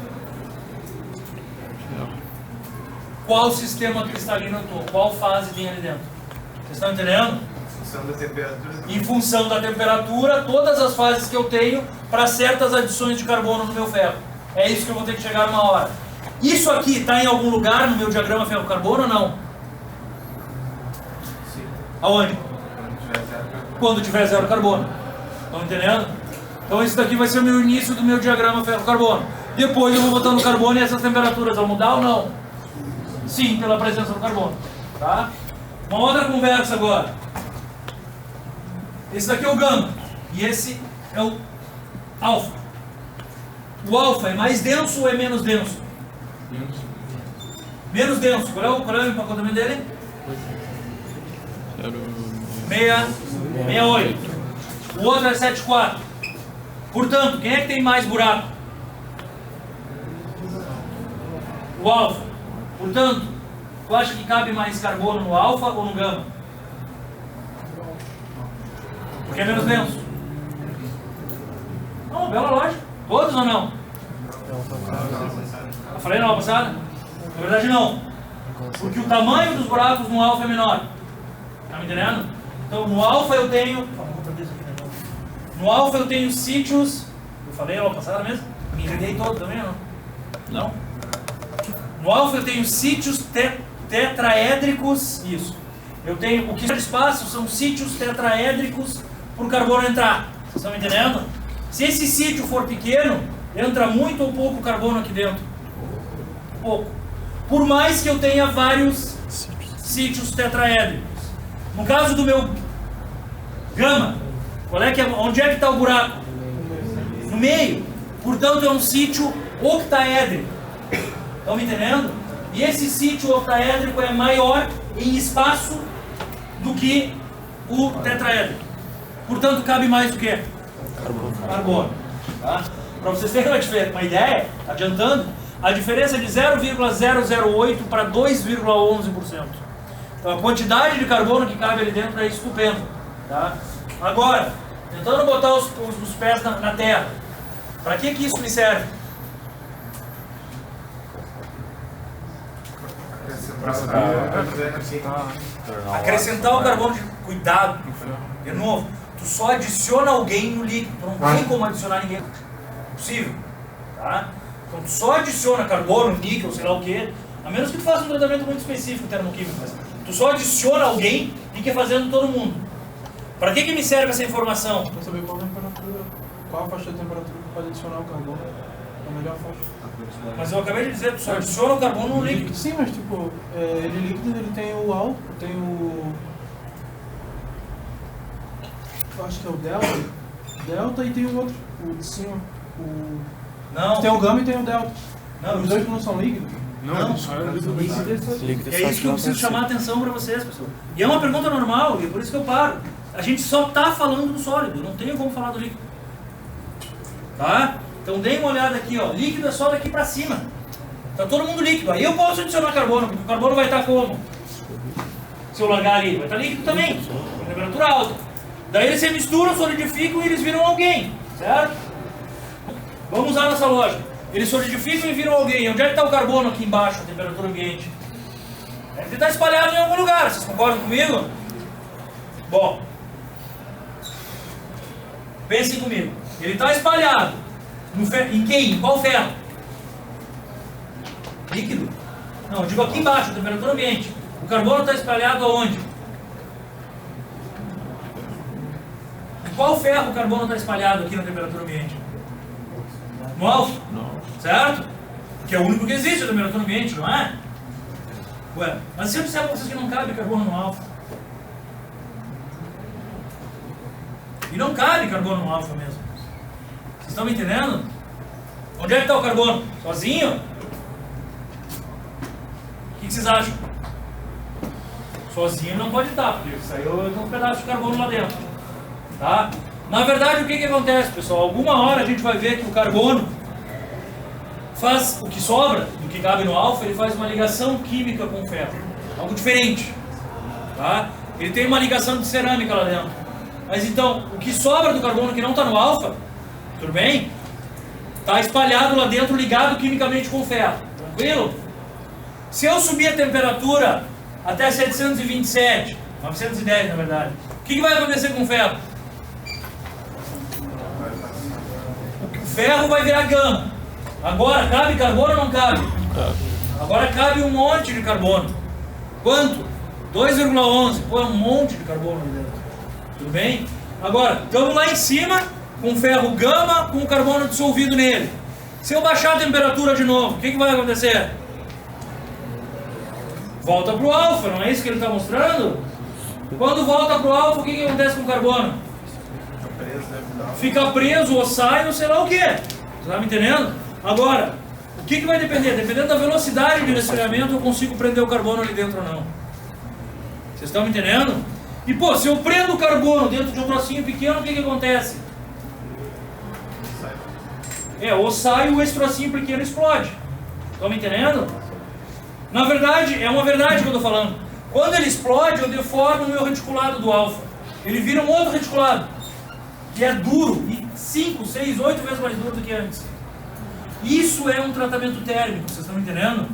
Qual sistema cristalino eu estou? Qual fase tem ali dentro? Vocês estão entendendo? Em função da temperatura. Em função da temperatura, todas as fases que eu tenho para certas adições de carbono no meu ferro. É isso que eu vou ter que chegar uma hora. Isso aqui está em algum lugar no meu diagrama ferro-carbono ou não? Sim. Aonde? Quando tiver zero carbono. Estão entendendo? Então esse daqui vai ser o meu início do meu diagrama ferro-carbono. Depois eu vou botando carbono e essas temperaturas vão mudar ou não? Sim, pela presença do carbono. Tá? Uma outra conversa agora. Esse daqui é o gama. E esse é o alfa. O alfa é mais denso ou é menos denso? Menos denso. Qual é o empacotamento dele? 68. O outro é 74. Portanto, quem é que tem mais buraco? O alfa. Portanto, tu acha que cabe mais carbono no alfa ou no gama? Porque é menos denso. Não, bela lógica. Todos ou não? Eu falei na aula passada? Na verdade não. Porque o tamanho dos buracos no alfa é menor. Tá me entendendo? Então no alfa eu tenho... No alfa eu tenho sítios... Eu falei na aula passada mesmo? Me enredei todo também, não? Não? No alfa eu tenho sítios tetraédricos. Isso. Eu tenho... O que de espaço são sítios tetraédricos para o carbono entrar. Vocês estão me entendendo? Se esse sítio for pequeno, entra muito ou pouco carbono aqui dentro? Pouco. Por mais que eu tenha vários sítios tetraédricos. No caso do meu gama, onde é que está o buraco? No meio. Portanto, é um sítio octaédrico. Estão me entendendo? E esse sítio octaédrico é maior em espaço do que o tetraédrico. Portanto, cabe mais o quê? Carbono. Tá? Para vocês terem uma ideia, adiantando, a diferença é de 0,008 para 2,11%. Então a quantidade de carbono que cabe ali dentro é estupenda. Tá? Agora, tentando botar os pés na terra, para que isso me serve? Acrescentar o carbono de cuidado. De novo, tu só adiciona alguém no líquido, tu não tem como adicionar ninguém. Possível. Tá? Então tu só adiciona carbono, níquel, sei lá o que, a menos que tu faça um tratamento muito específico termoquímico, mas tu só adiciona alguém e que fazendo todo mundo. Para que me serve essa informação? Para saber qual a faixa de temperatura que pode adicionar o carbono. É a melhor faixa. Mas eu acabei de dizer, tu só adiciona o carbono no líquido. Sim, mas tipo, ele líquido, ele tem o alto, tem o... Eu acho que é o delta e tem o outro, o de cima. Não. Tem o gama e tem o delta. Não, os dois não são líquidos? Não. Só é líquido. É isso que eu preciso chamar a atenção para vocês, pessoal. E é uma pergunta normal, e é por isso que eu paro. A gente só está falando do sólido, não tenho como falar do líquido. Tá? Então dê uma olhada aqui, ó. Líquido é só daqui para cima. Tá todo mundo líquido. Aí eu posso adicionar carbono, porque o carbono vai estar como? Se eu largar ali, vai estar líquido também, com temperatura alta. Daí eles se misturam, solidificam e eles viram alguém, certo? Vamos usar nossa lógica. Eles solidificam e viram alguém. Onde é que está o carbono aqui embaixo, a temperatura ambiente? Ele está espalhado em algum lugar, vocês concordam comigo? Bom, pensem comigo. Ele está espalhado em quem? Em qual ferro? Líquido? Não, eu digo aqui embaixo, a temperatura ambiente. O carbono está espalhado aonde? Em qual ferro o carbono está espalhado aqui na temperatura ambiente? No alfa? Certo? Que é o único que existe a temperatura ambiente, não é? Ué, mas se eu disser para vocês que não cabe carbono no alfa? E não cabe carbono no alfa mesmo. Vocês estão me entendendo? Onde é que está o carbono? Sozinho? O que vocês acham? Sozinho não pode estar, porque saiu um pedaço de carbono lá dentro. Tá? Na verdade, o que acontece, pessoal? Alguma hora a gente vai ver que o carbono faz o que sobra do que cabe no alfa, ele faz uma ligação química com o ferro. Algo diferente. Tá? Ele tem uma ligação de cerâmica lá dentro. Mas então, o que sobra do carbono que não está no alfa, tudo bem? Está espalhado lá dentro, ligado quimicamente com o ferro. Tranquilo? Se eu subir a temperatura até 727, 910 na verdade, o que vai acontecer com o ferro? O ferro vai virar gama. Agora, cabe carbono ou não cabe? Agora cabe um monte de carbono. Quanto? 2,11. Pô, é um monte de carbono ali dentro. Tudo bem? Agora, estamos lá em cima, com ferro gama, com o carbono dissolvido nele. Se eu baixar a temperatura de novo, o que vai acontecer? Volta para o alfa, não é isso que ele está mostrando? Quando volta para o alfa, o que acontece com o carbono? Fica preso ou sai ou sei lá o que. Você está me entendendo? Agora, o que vai depender? Dependendo da velocidade de resfriamento, eu consigo prender o carbono ali dentro ou não. Vocês estão me entendendo? E pô, se eu prendo o carbono dentro de um trocinho pequeno, o que acontece? Ou sai ou esse trocinho pequeno explode. Estão me entendendo? Na verdade, é uma verdade que eu estou falando. Quando ele explode, eu deformo o meu reticulado do alfa. Ele vira um outro reticulado. Que é duro. E 5, 6, 8 vezes mais duro do que antes. Isso é um tratamento térmico, vocês estão entendendo?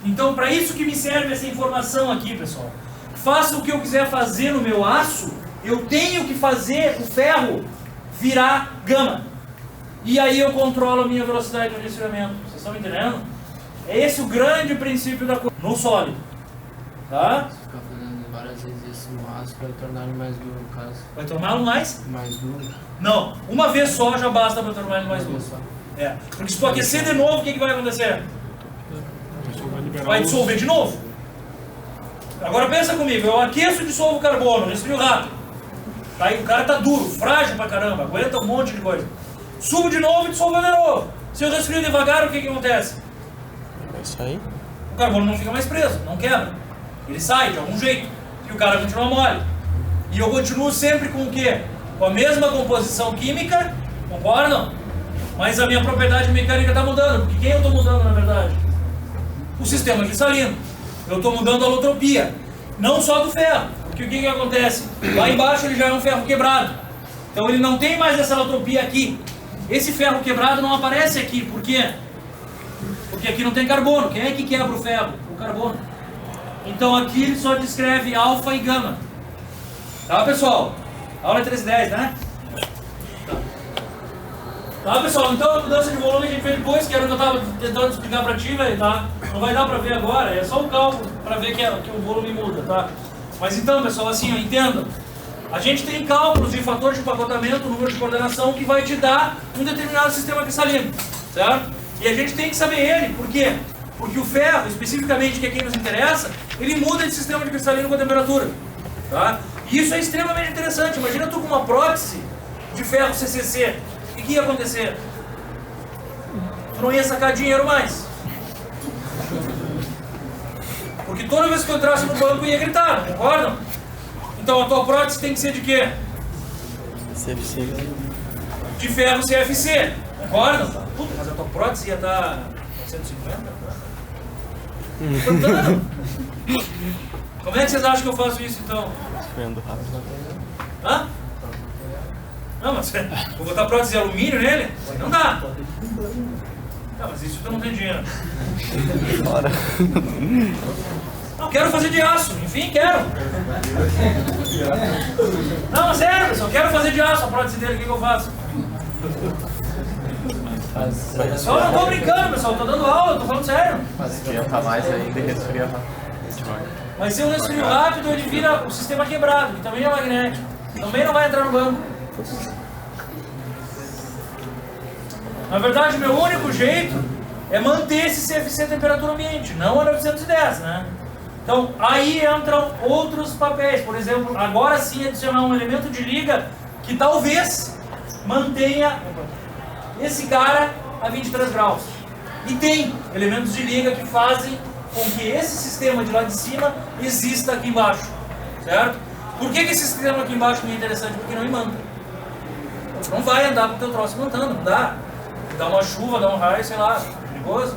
Então, para isso que me serve essa informação aqui, pessoal. Faça o que eu quiser fazer no meu aço, eu tenho que fazer o ferro virar gama. E aí eu controlo a minha velocidade de resfriamento. Vocês estão entendendo? É esse o grande princípio da coisa. No sólido. Tá? Se ficar fazendo várias vezes isso no aço, vai tornar ele mais duro, no caso. Vai torná-lo mais? Mais duro. Não, uma vez só já basta para tornar ele mais duro. Porque se tu aquecer de novo, o que vai acontecer? Vai dissolver de novo. Agora pensa comigo, eu aqueço e dissolvo o carbono, resfrio rápido. Tá? E o cara tá duro, frágil pra caramba, aguenta um monte de coisa. Subo de novo e dissolvo de novo. Se eu resfrio devagar, o que acontece? Vai sair. O carbono não fica mais preso, não quebra. Ele sai de algum jeito. E o cara continua mole. E eu continuo sempre com o quê? Com a mesma composição química, concordam? Mas a minha propriedade mecânica está mudando. Porque quem eu estou mudando, na verdade? O sistema cristalino. Eu estou mudando a alotropia. Não só do ferro. Porque o que acontece? Lá embaixo ele já é um ferro quebrado. Então ele não tem mais essa alotropia aqui. Esse ferro quebrado não aparece aqui. Por quê? Porque aqui não tem carbono. Quem é que quebra o ferro? O carbono. Então aqui ele só descreve alfa e gama. Tá, pessoal? A aula é 13:10, né? Tá, pessoal? Então a mudança de volume a gente fez depois, que era o que eu estava tentando explicar pra ti, velho, tá? Não vai dar pra ver agora, é só o cálculo pra ver que o volume muda, tá? Mas então, pessoal, assim, ó, entendam. A gente tem cálculos de fator de empacotamento, número de coordenação, que vai te dar um determinado sistema cristalino, certo? E a gente tem que saber ele, por quê? Porque o ferro, especificamente, que é quem nos interessa, ele muda de sistema de cristalino com a temperatura, tá? E isso é extremamente interessante. Imagina tu com uma prótese de ferro CCC, o que ia acontecer? Tu não ia sacar dinheiro mais. Porque toda vez que eu entrasse no banco ia gritar, não concordam? Então a tua prótese tem que ser de quê? CFC. De ferro CFC, concordam? Puta, mas a tua prótese ia estar 150? Como é que vocês acham que eu faço isso então? Esfriando rápido. Hã? Não, mas vou botar prótese de alumínio nele? Não dá. Tá, mas isso tu não tem dinheiro. Fora. Não, quero fazer de aço. Enfim, quero. Não, sério, pessoal, quero fazer de aço a prótese dele, o que eu faço? Pessoal, eu não tô brincando, pessoal, eu tô dando aula, eu tô falando sério. Mas esquenta mais ainda e resfria rápido. Mas se eu resfrio rápido, ele vira o sistema quebrado, que também é magnético. Também não vai entrar no banco. Na verdade, o meu único jeito é manter esse CFC temperatura ambiente, não a 910, né? Então, aí entram outros papéis. Por exemplo, agora sim adicionar um elemento de liga que talvez mantenha esse cara a 23 graus. E tem elementos de liga que fazem com que esse sistema de lá de cima exista aqui embaixo. Certo? Por que esse sistema aqui embaixo não é interessante? Porque não imanta. Não vai andar com o teu troço imantando, não dá. Dá uma chuva, dá um raio, sei lá, perigoso.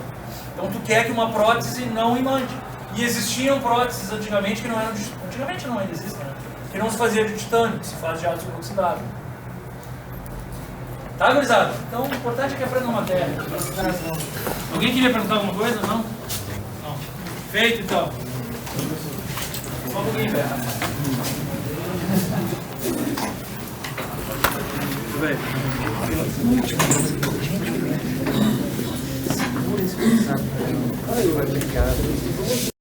Então tu quer que uma prótese não imante. E existiam próteses antigamente que não eram de... Antigamente não ainda existem, né? Que não se fazia de titânio, que se faz de aço inoxidável. Tá, gurizada? Então o importante é que aprenda uma matéria. Alguém queria perguntar alguma coisa? Não? Não. Feito então. Só um pouquinho, velho. Segura esse